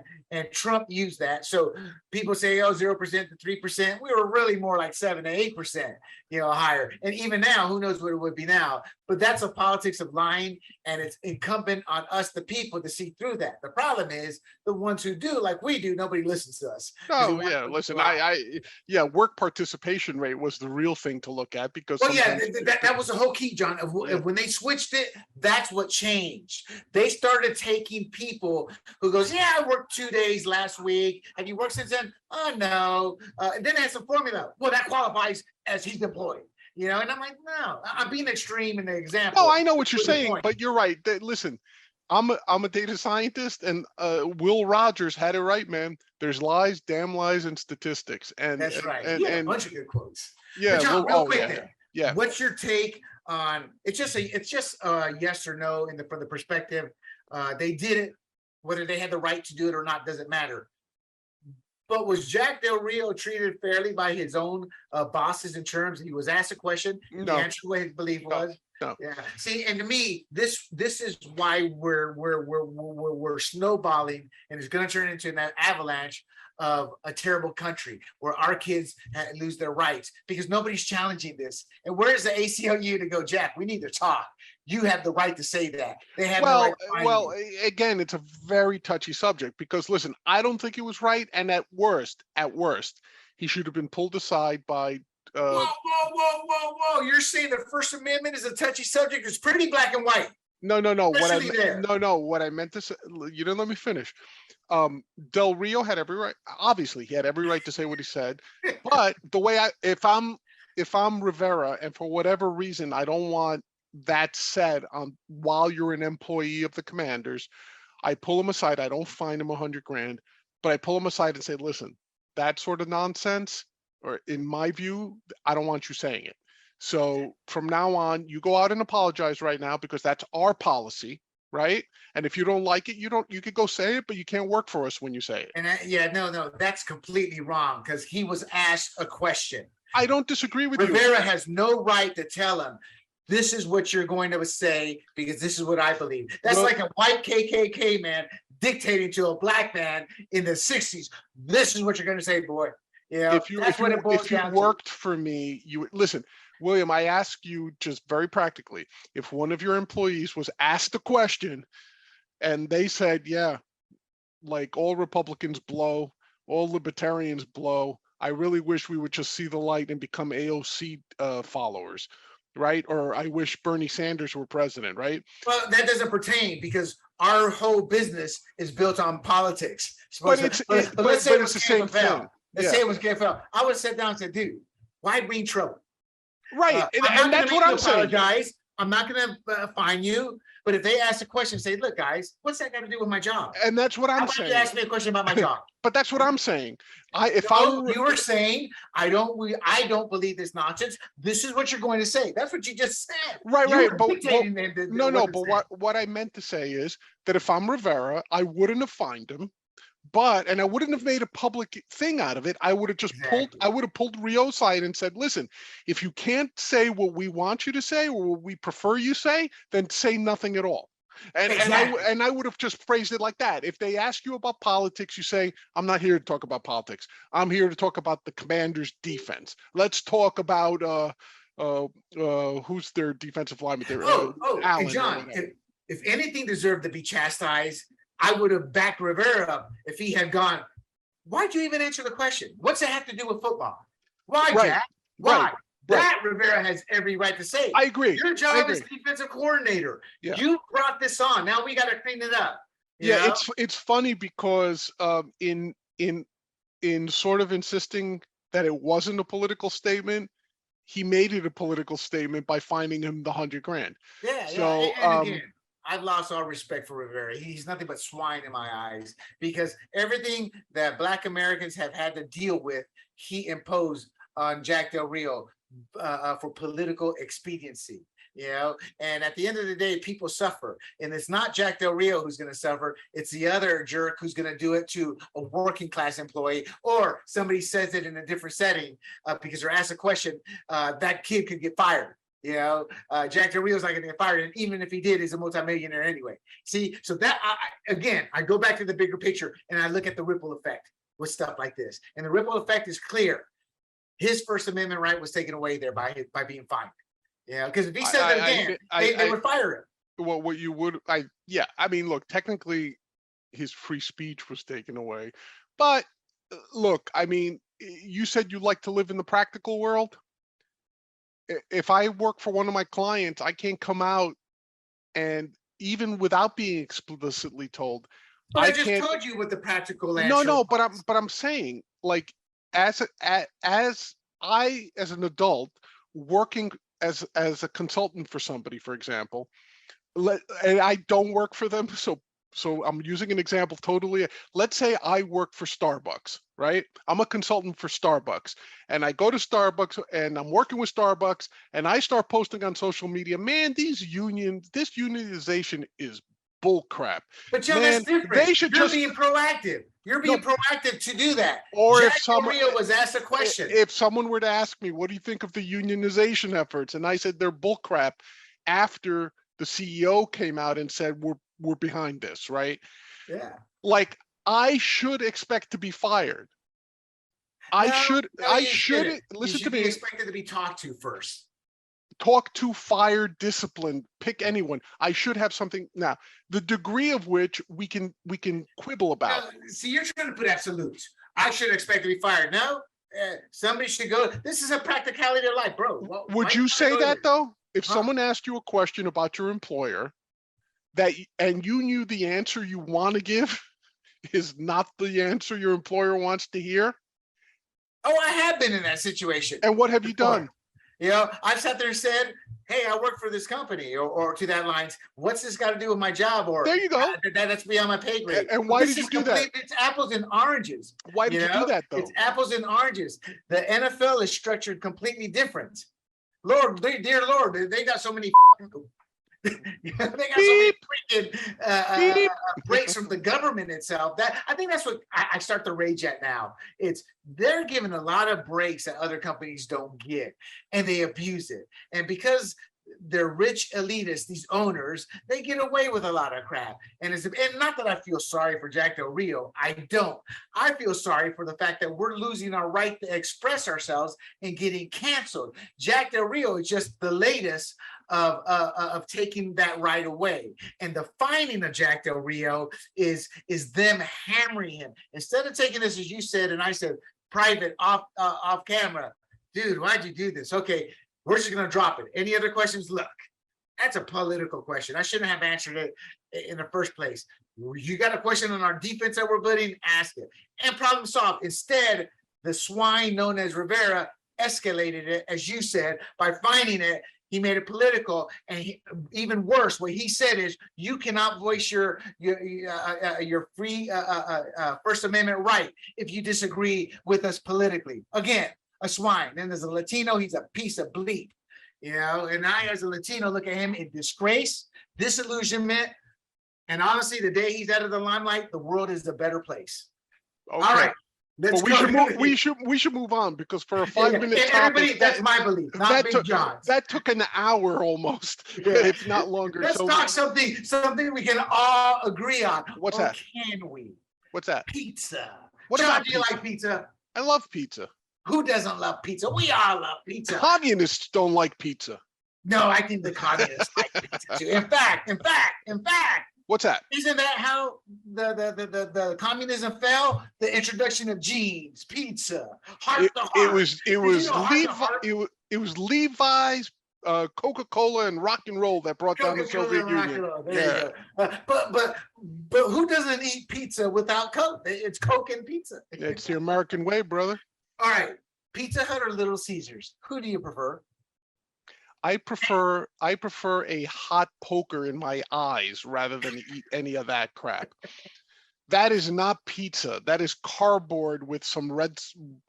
Trump used that. So people say, 0% to 3%. We were really more like 7 to 8%, higher. And even now, who knows what it would be now? But that's a politics of lying, and it's incumbent on us, the people, to see through that. The problem is the ones who do, like we do, nobody listens to us. Oh yeah, listen, work participation rate was the real thing to look at, because that was the whole key, John. When they switched it, that's what changed. They started taking people who goes, I worked 2 days last week. Have you worked since then? Oh no. And then they had some formula. Well, that qualifies as he's employed. And I'm like, no, I'm being extreme in the example. Oh, I know what you're saying, but you're right. Listen, I'm a data scientist, and Will Rogers had it right, man. There's lies, damn lies, and statistics. And that's right. And a bunch of good quotes. Yeah. John, real quick then. Yeah. What's your take on? It's just yes or no from the perspective. They did it, whether they had the right to do it or not doesn't matter. But was Jack Del Rio treated fairly by his own bosses in terms he was asked a question? No. The answer what his belief was. No. Yeah. See, and to me, this is why we're snowballing, and it's going to turn into an avalanche of a terrible country where our kids lose their rights because nobody's challenging this. And where's the ACLU to go, Jack? We need to talk. You have the right to say that. They have the right to well, again, it's a very touchy subject because, listen, I don't think it was right. And at worst, he should have been pulled aside by... Whoa. You're saying the First Amendment is a touchy subject? It's pretty black and white. No. Especially there. What I meant to say, you didn't let me finish. Del Rio had every right. Obviously, he had every right to say what he said. But the way if I'm Rivera, and for whatever reason I don't want that said while you're an employee of the Commanders, I pull him aside. I don't fine him $100,000, but I pull him aside and say, listen, that sort of nonsense, or in my view, I don't want you saying it. So from now on, you go out and apologize right now, because that's our policy, right? And if you don't like it, you could go say it, but you can't work for us when you say it. And no, that's completely wrong, because he was asked a question. I don't disagree with Rivera you. Rivera has no right to tell him, this is what you're going to say, because this is what I believe. That's like a white KKK man dictating to a black man in the 60s. This is what you're going to say, boy. You know, if you worked for me, you listen, William, I ask you just very practically, if one of your employees was asked a question and they said, yeah, like all Republicans blow, all libertarians blow, I really wish we would just see the light and become AOC followers, right? Or I wish Bernie Sanders were president, right? Well, that doesn't pertain, because our whole business is built on politics. But it's the same thing. Let's say it was KFL. I would sit down and say, dude, why bring trouble? Right. And that's what I'm saying. Guys, I'm not going to fine you. But if they ask a question, say, look, guys, what's that got to do with my job? And that's what I'm saying. You ask me a question about my job. But that's what I'm saying. You were saying, I don't believe this nonsense. This is what you're going to say. That's what you just said. Right. But what I meant to say is that if I'm Rivera, I wouldn't have fined him. And I wouldn't have made a public thing out of it. I would have just pulled Rio aside and said, listen, if you can't say what we want you to say or what we prefer you say, then say nothing at all. And I would have just phrased it like that. If they ask you about politics, you say, I'm not here to talk about politics. I'm here to talk about the Commanders' defense. Let's talk about who's their defensive lineman there. Allen, John, if anything deserved to be chastised, I would have backed Rivera up if he had gone, why'd you even answer the question? What's it have to do with football? Why, Jack? Why? That Rivera has every right to say. I agree. Your job is defensive coordinator. Yeah. You brought this on. Now we got to clean it up. You know? It's funny because in sort of insisting that it wasn't a political statement, he made it a political statement by finding him the $100,000. Yeah. So and again, I've lost all respect for Rivera. He's nothing but swine in my eyes, because everything that Black Americans have had to deal with, he imposed on Jack Del Rio for political expediency. You know, and at the end of the day, people suffer, and it's not Jack Del Rio who's going to suffer. It's the other jerk who's going to do it to a working class employee, or somebody says it in a different setting because they're asked a question. That kid could get fired. You know, Jack Del Rio's not going to get fired, and even if he did, he's a multimillionaire anyway. See, so that I go back to the bigger picture, and I look at the ripple effect with stuff like this, and the ripple effect is clear. His First Amendment right was taken away there by being fined. Yeah, because if he said that again, they would fire him. Well, what you would, I mean, look, technically, his free speech was taken away, but look, I mean, you said you like to live in the practical world. If I work for one of my clients, I can't come out and even without being explicitly told. But I just told you what the practical answer. No, but I'm saying, like, as an adult working as a consultant for somebody, for example, and I don't work for them, so I'm using an example totally. Let's say I work for Starbucks, right? I'm a consultant for Starbucks, and I go to Starbucks and I'm working with Starbucks, and I start posting on social media, man, this unionization is bull crap. But Joe, that's different. You're being proactive. You're being proactive to do that. Or Jack Del Rio was asked a question. If someone were to ask me, what do you think of the unionization efforts? And I said, they're bull crap, after the CEO came out and said, we're behind this, right? Yeah. Like, I should expect to be fired. I should listen to me. Be expected to be talked to first. Talk to, fire, discipline, pick anyone. I should have something. Now, the degree of which we can quibble about. See, you're trying to put absolutes. I should expect to be fired. No, somebody should go. This is a practicality of life, bro. Would you say that though? If someone asked you a question about your employer, and you knew the answer you want to give is not the answer your employer wants to hear? Oh, I have been in that situation. And what have you done? You know, I've sat there and said, hey, I work for this company, or to that lines, what's this got to do with my job? Or there you go. That's beyond my pay grade. And why did you do that? It's apples and oranges. Why did you do that, though? It's apples and oranges. The NFL is structured completely different. Lord, dear Lord, they got so many they got so many freaking breaks from the government itself. That I think that's what I start to rage at now. It's they're giving a lot of breaks that other companies don't get, and they abuse it. And because they're rich elitists, these owners, they get away with a lot of crap. And not that I feel sorry for Jack Del Rio. I don't. I feel sorry for the fact that we're losing our right to express ourselves and getting canceled. Jack Del Rio is just the latest of taking that right away. And the finding of Jack Del Rio is them hammering him. Instead of taking this, as you said, and I said, private, off camera, dude, why'd you do this? Okay, we're just going to drop it. Any other questions? Look, that's a political question. I shouldn't have answered it in the first place. You got a question on our defense that we're building? Ask it. And problem solved. Instead, the swine known as Rivera escalated it, as you said, by finding it. He made it political, and even worse, what he said is, you cannot voice your free First Amendment right if you disagree with us politically. Again, a swine. Then there's a Latino, he's a piece of bleep, you know. And I, as a Latino, look at him in disgrace, disillusionment, and honestly, the day he's out of the limelight, the world is a better place. Okay. All right. We should move on, because for a 5-minute topic, that's my belief, not Big John's. That took an hour almost, if not longer. Let's talk something we can all agree on. What's that? Can we? What's that? Pizza. John, do you like pizza? I love pizza. Who doesn't love pizza? We all love pizza. Communists don't like pizza. No, I think the communists like pizza too. In fact. What's that? Isn't that how the communism fell? The introduction of jeans, pizza, heart to heart. It was Levi's, Coca-Cola, and rock and roll that brought down the Soviet Union. Yeah. But who doesn't eat pizza without Coke? It's Coke and pizza. It's the American way, brother. All right, Pizza Hut or Little Caesars? Who do you prefer? I prefer a hot poker in my eyes rather than eat any of that crap. That is not pizza. That is cardboard with some red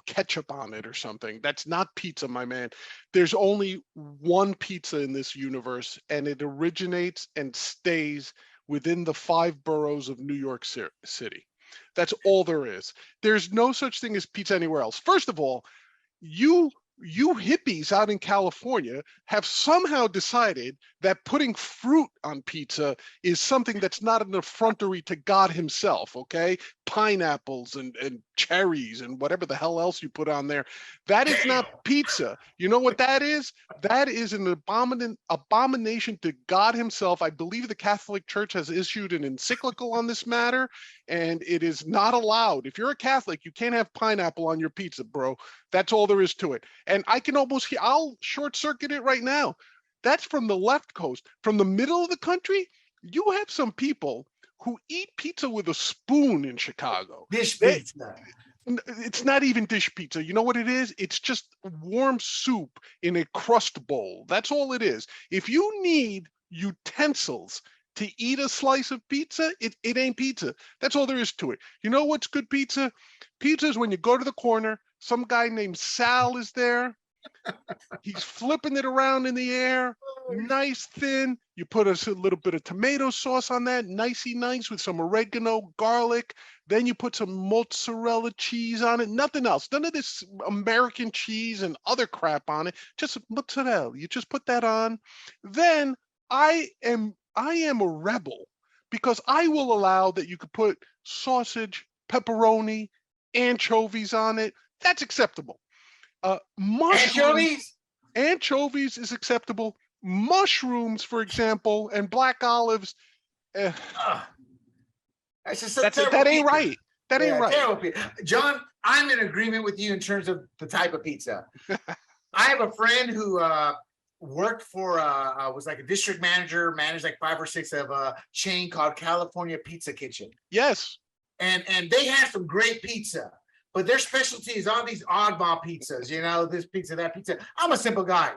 ketchup on it or something. That's not pizza, my man. There's only one pizza in this universe, and it originates and stays within the 5 boroughs of New York City. That's all there is. There's no such thing as pizza anywhere else. First of all, you hippies out in California have somehow decided that putting fruit on pizza is something that's not an effrontery to God himself, okay? Pineapples and cherries and whatever the hell else you put on there. That is not pizza. You know what that is? That is an abomination to God himself. I believe the Catholic Church has issued an encyclical on this matter, and it is not allowed. If you're a Catholic, you can't have pineapple on your pizza, bro. That's all there is to it. And I'll short circuit it right now. That's from the left coast. From the middle of the country, you have some people who eat pizza with a spoon in Chicago. Dish pizza. It's not even dish pizza. You know what it is? It's just warm soup in a crust bowl. That's all it is. If you need utensils to eat a slice of pizza, it ain't pizza. That's all there is to it. You know what's good pizza? Pizza is when you go to the corner, some guy named Sal is there. He's flipping it around in the air, nice thin. You put a little bit of tomato sauce on that, nicey nice with some oregano, garlic. Then you put some mozzarella cheese on it, nothing else. None of this American cheese and other crap on it, just mozzarella. You just put that on. Then I am a rebel, because I will allow that you could put sausage, pepperoni, anchovies on it. That's acceptable. Anchovies is acceptable. Mushrooms, for example, and black olives. That ain't right. That ain't right. John, I'm in agreement with you in terms of the type of pizza. I have a friend who worked for was like a district manager, managed like 5 or 6 of a chain called California Pizza Kitchen. Yes. And they have some great pizza, but their specialty is all these oddball pizzas, this pizza, that pizza. I'm a simple guy.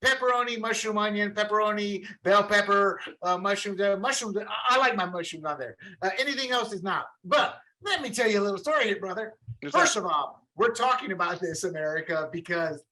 Pepperoni, mushroom, onion, pepperoni, bell pepper, mushrooms. Mushrooms, I like my mushrooms on there. Anything else is not. But let me tell you a little story here, brother. First of all, we're talking about this, America, because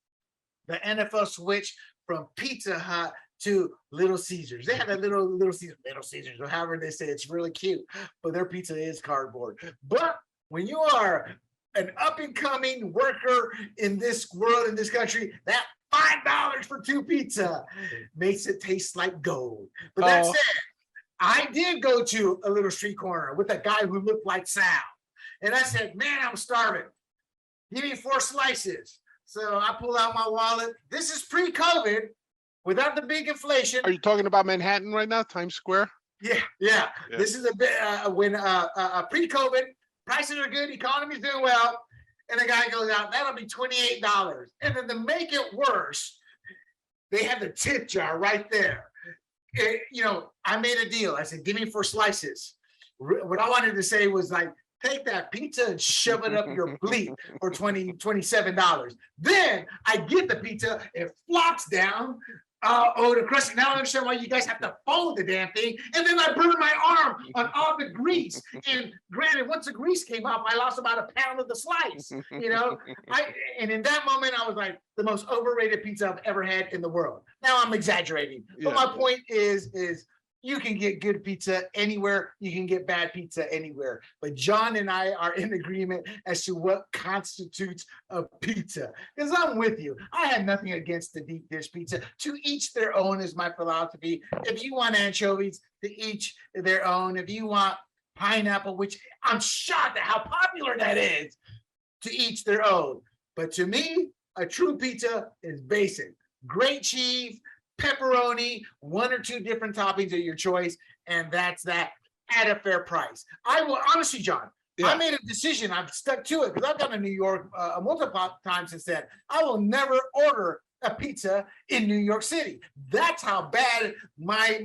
the NFL switched from Pizza Hut to Little Caesars. They had a Little Caesars, or however they say. It's really cute, but their pizza is cardboard. But when you are an up and coming worker in this world, in this country, that $5 for 2 pizza makes it taste like gold. But that said, I did go to a little street corner with a guy who looked like Sal, and I said, "Man, I'm starving. Give me 4 slices." So I pull out my wallet. This is pre-COVID, without the big inflation. Are you talking about Manhattan right now, Times Square? Yeah. This is a bit when pre-COVID, prices are good, economy's doing well, and the guy goes out, "That'll be $28." And then to make it worse, they have the tip jar right there. I made a deal. I said, "Give me 4 slices." What I wanted to say was like, take that pizza and shove it up your bleep for $27. Then I get the pizza, it flops down the crust. Now I understand why you guys have to fold the damn thing. And then I burn my arm on all the grease. And granted, once the grease came off, I lost about a pound of the slice. And in that moment, I was like, the most overrated pizza I've ever had in the world. Now I'm exaggerating, but my point is you can get good pizza anywhere. You can get bad pizza anywhere. But John and I are in agreement as to what constitutes a pizza. Because I'm with you. I have nothing against the deep dish pizza. To each their own is my philosophy. If you want anchovies, to each their own. If you want pineapple, which I'm shocked at how popular that is, to each their own. But to me, a true pizza is basic. Great cheese, pepperoni, 1 or 2 different toppings of your choice, and that's that at a fair price. I will honestly, John, I made a decision. I've stuck to it because I've gone to New York multiple times and said I will never order a pizza in New York City. That's how bad my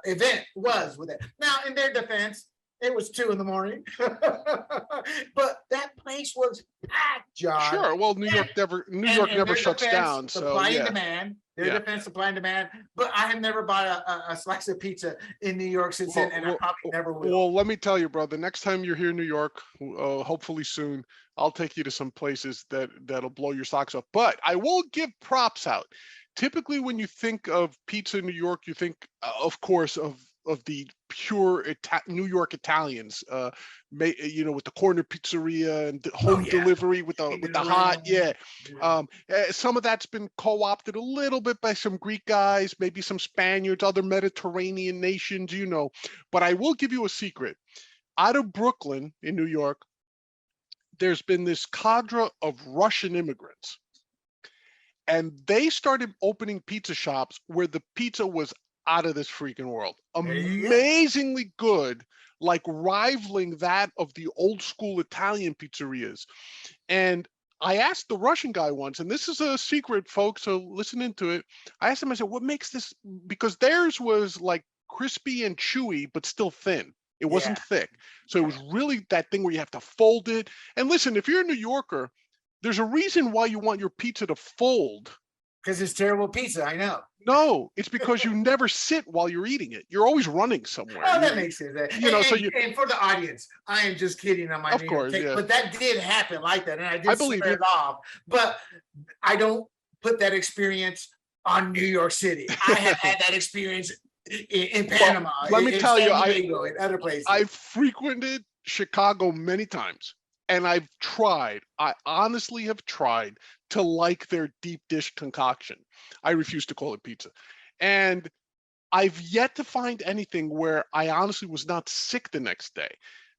event was with it. Now, in their defense, it was 2 a.m, but that place was packed, John. Sure. Well, New York never shuts down. Supply and demand. Their defense, supply and demand. But I have never bought a slice of pizza in New York since then, and I probably never will. Well, let me tell you, brother. Next time you're here in New York, hopefully soon, I'll take you to some places that'll blow your socks off. But I will give props out. Typically, when you think of pizza in New York, you think, of course, of the pure New York Italians, with the corner pizzeria and the home delivery with the hot, some of that's been co-opted a little bit by some Greek guys, maybe some Spaniards, other Mediterranean nations, But I will give you a secret. Out of Brooklyn in New York, there's been this cadre of Russian immigrants, and they started opening pizza shops where the pizza was out of this freaking world. Amazingly good, like rivaling that of the old school Italian pizzerias. And I asked the Russian guy once, and this is a secret, folks, so listen into it. I asked him, I said, what makes this? Because theirs was like crispy and chewy, but still thin. It wasn't thick. So it was really that thing where you have to fold it. And listen, if you're a New Yorker, there's a reason why you want your pizza to fold. Because it's terrible pizza, I know. No, it's because you never sit while you're eating it. You're always running somewhere. Oh, that makes sense. And for the audience, I am just kidding on my of course, but that did happen like that, and I did believe it off. But I don't put that experience on New York City. I have had that experience in Panama. Let me tell you, in other places. I've frequented Chicago many times, and I honestly have tried to like their deep dish concoction. I refuse to call it pizza. And I've yet to find anything where I honestly was not sick the next day.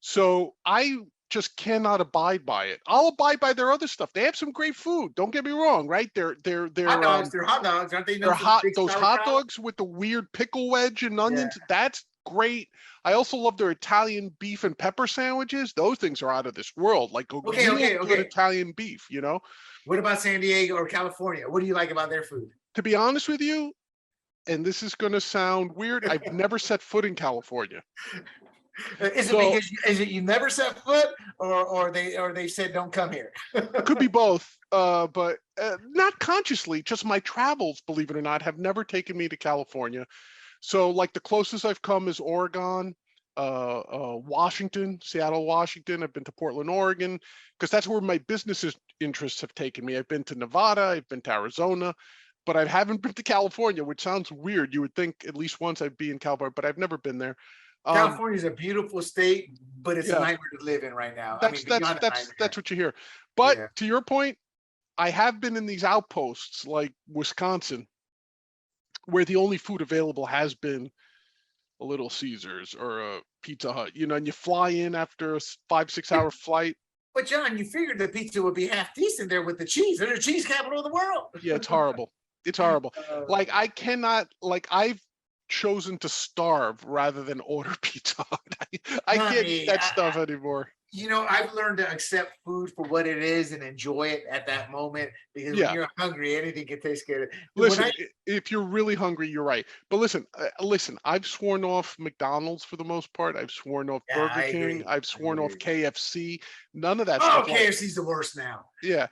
So I just cannot abide by it. I'll abide by their other stuff. They have some great food. Don't get me wrong, right? They're hot dogs. They're hot dogs, aren't they? Those hot dogs with the weird pickle wedge and onions. That's great. I also love their Italian beef and pepper sandwiches. Those things are out of this world. Like a real good Italian beef, you know? What about San Diego or California? What do you like about their food? To be honest with you, and this is going to sound weird, I've never set foot in California. Is it because you never set foot, or they said don't come here? Could be both, but not consciously. Just my travels, believe it or not, have never taken me to California. So, like, the closest I've come is Oregon, Washington, Seattle, Washington. I've been to Portland, Oregon, because that's where my business interests have taken me. I've been to Nevada, I've been to Arizona, but I haven't been to California, which sounds weird. You would think at least once I'd be in California, but I've never been there. California is a beautiful state, but it's a nightmare to live in right now. That's what you hear. But to your point, I have been in these outposts like Wisconsin, where the only food available has been a Little Caesars or a Pizza Hut, you know, and you fly in after a 5-6 hour flight. But John, you figured the pizza would be half decent there with the cheese. They're the cheese capital of the world. Yeah, it's horrible. It's horrible. Like, I cannot, like, I've chosen to starve rather than order Pizza Hut. I can't eat that stuff anymore. You know, I've learned to accept food for what it is and enjoy it at that moment, because when you're hungry, anything can taste good. Listen, if you're really hungry, you're right. But listen, I've sworn off McDonald's for the most part. I've sworn off Burger King. I've sworn off KFC. None of that stuff. Oh, KFC's the worst now. Yeah.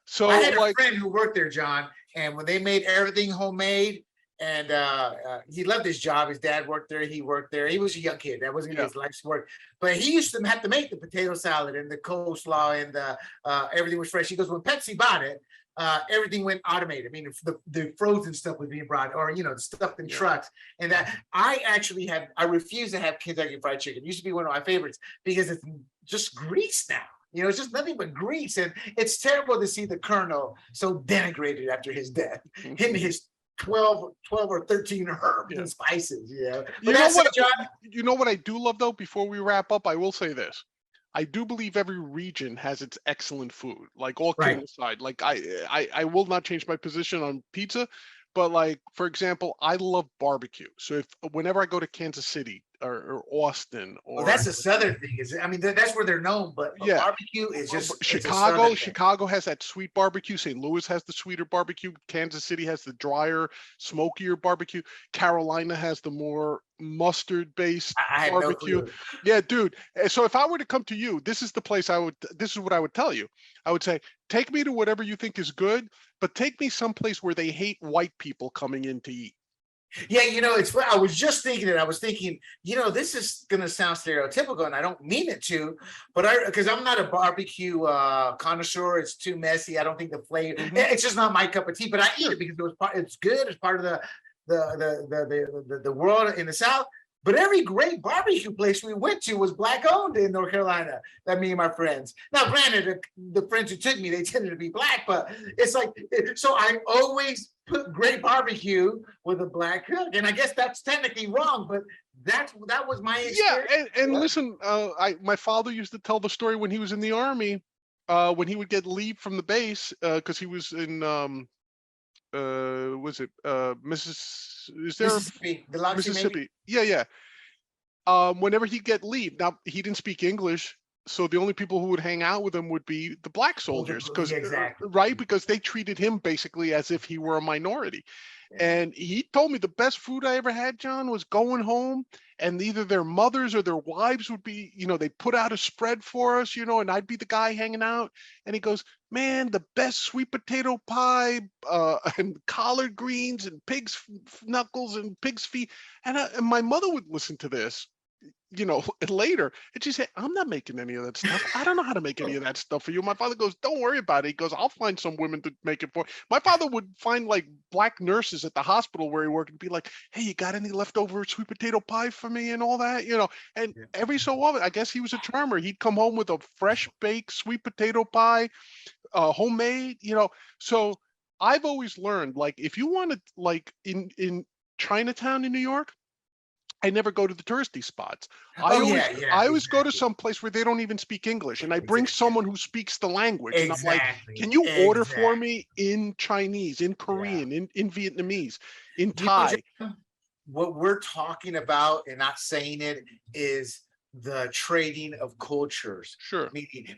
So I had a friend who worked there, John, and when they made everything homemade, and he loved his job. His dad worked there. He worked there. He was a young kid. That wasn't his life's work. But he used to have to make the potato salad and the coleslaw and everything was fresh. He goes, when Pepsi bought it, everything went automated. I mean, the frozen stuff was being brought, or, you know, the stuff in trucks. And that I refuse to have Kentucky Fried Chicken. It used to be one of my favorites because it's just grease now. You know, it's just nothing but grease. And it's terrible to see the Colonel so denigrated after his death. Him and his 12 or 13 herbs and spices. Yeah. You know what I do love, though, before we wrap up, I will say this. I do believe every region has its excellent food, like, all kidding aside. Like, I will not change my position on pizza, but, like, for example, I love barbecue. So whenever I go to Kansas City or Austin, or that's a Southern thing, is it? I mean, that's where they're known, but barbecue is just Chicago. Chicago has that sweet barbecue. St. Louis has the sweeter barbecue. Kansas City has the drier, smokier barbecue. Carolina has the more mustard-based barbecue. No clue. Yeah, dude. So if I were to come to you, this is the place this is what I would tell you. I would say, take me to whatever you think is good, but take me someplace where they hate white people coming in to eat. Yeah, you know, I was just thinking it. I was thinking, you know, this is going to sound stereotypical, and I don't mean it to, but because I'm not a barbecue connoisseur. It's too messy. I don't think the flavor. It's just not my cup of tea. But I eat it because it's good. It's part of the world in the South. But every great barbecue place we went to was Black owned in North Carolina. That me and my friends. Now, granted, the friends who took me, they tended to be Black, but it's like, so I always put great barbecue with a Black cook. And I guess that's technically wrong, but that was my experience. Yeah, and listen, my father used to tell the story when he was in the Army, when he would get leave from the base, because he was in Mississippi? Mississippi. Yeah. Whenever he'd get leave, now he didn't speak English, so the only people who would hang out with him would be the Black soldiers, because because they treated him basically as if he were a minority. And he told me the best food I ever had, John, was going home, and either their mothers or their wives would be, you know, they put out a spread for us, you know, and I'd be the guy hanging out. And he goes, man, the best sweet potato pie and collard greens and pig's knuckles and pig's feet. And my mother would listen to this, you know, later, and she said, I'm not making any of that stuff. I don't know how to make any of that stuff for you. My father goes, don't worry about it. He goes, I'll find some women to make it for you. My father would find, like, Black nurses at the hospital where he worked and be like, hey, you got any leftover sweet potato pie for me and all that, you know? And every so often, I guess he was a charmer. He'd come home with a fresh baked sweet potato pie, homemade, you know? So I've always learned, like, if you want to, like, in Chinatown in New York, I never go to the touristy spots. I always go to some place where they don't even speak English, and I bring someone who speaks the language. And I'm like, can you order for me in Chinese, in Korean, in Vietnamese, in Thai? what we're talking about and not saying it is the trading of cultures. Sure.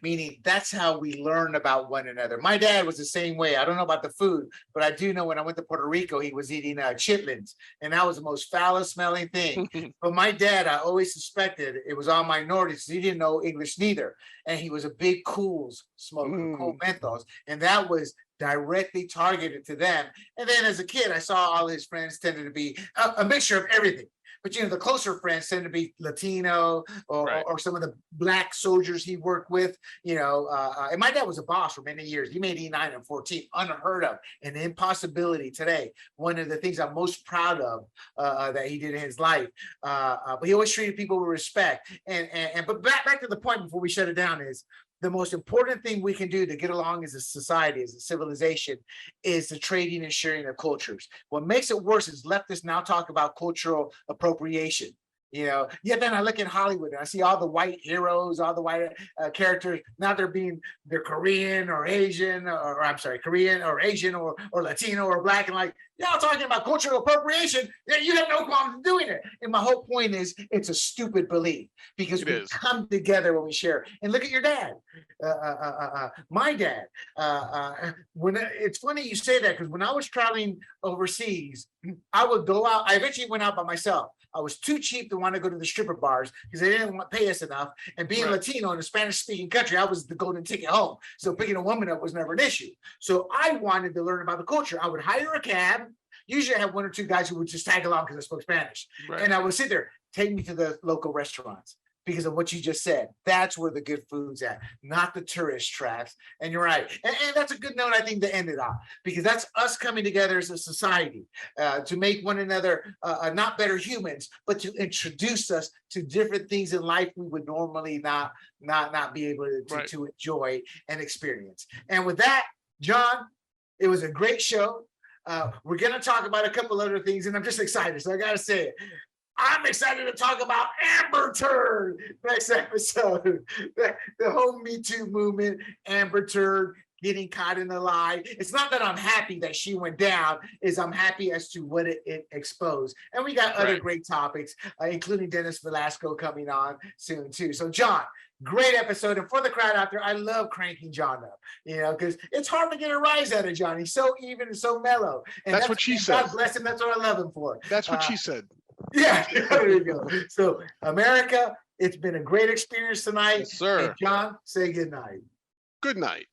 Meaning that's how we learn about one another. My dad was the same way. I don't know about the food, but I do know when I went to Puerto Rico, he was eating chitlins, and that was the most foul smelling thing. But my dad, I always suspected it was all minorities. He didn't know English neither, and he was a big Cools smoker, Cool Mentos, and that was directly targeted to them. And then as a kid, I saw all his friends tended to be a mixture of everything. But, the closer friends tend to be Latino or some of the black soldiers he worked with, and my dad was a boss for many years. He made E9 and 14, unheard of, an impossibility today. One of the things I'm most proud of that he did in his life. But he always treated people with respect. But back to the point before we shut it down is, the most important thing we can do to get along as a society, as a civilization, is the trading and sharing of cultures. What makes it worse is leftists now talk about cultural appropriation. Yet then I look at Hollywood and I see all the white heroes, all the white characters. Now they're Korean or Asian, or I'm sorry, Korean or Asian or Latino or black, and like, y'all talking about cultural appropriation. You have no problem doing it. And my whole point is, it's a stupid belief because we come together when we share. And look at your dad, my dad. When it's funny you say that, because when I was traveling overseas, I would go out. I eventually went out by myself. I was too cheap to want to go to the stripper bars because they didn't pay us enough. And being Latino in a Spanish-speaking country, I was the golden ticket home. So picking a woman up was never an issue. So I wanted to learn about the culture. I would hire a cab. Usually I have one or two guys who would just tag along because I spoke Spanish. And I would sit there, take me to the local restaurants because of what you just said. That's where the good food's at, not the tourist traps. And you're right. And that's a good note, I think, to end it on, because that's us coming together as a society to make one another not better humans, but to introduce us to different things in life we would normally not be able to enjoy and experience. And with that, John, it was a great show. We're going to talk about a couple other things, and I'm just excited. So I got to say it. I'm excited to talk about Amber Turd next episode. The whole Me Too movement, Amber Turd getting caught in the lie. It's not that I'm happy that she went down, is I'm happy as to what it exposed. And we got other great topics, including Dennis Velasco coming on soon too. So John, great episode. And for the crowd out there, I love cranking John up, because it's hard to get a rise out of John. He's so even and so mellow. And that's what she said. God bless him. That's what I love him for. That's what she said. Yeah, there you go. So, America, it's been a great experience tonight. Yes, sir. And John, say good night. Good night.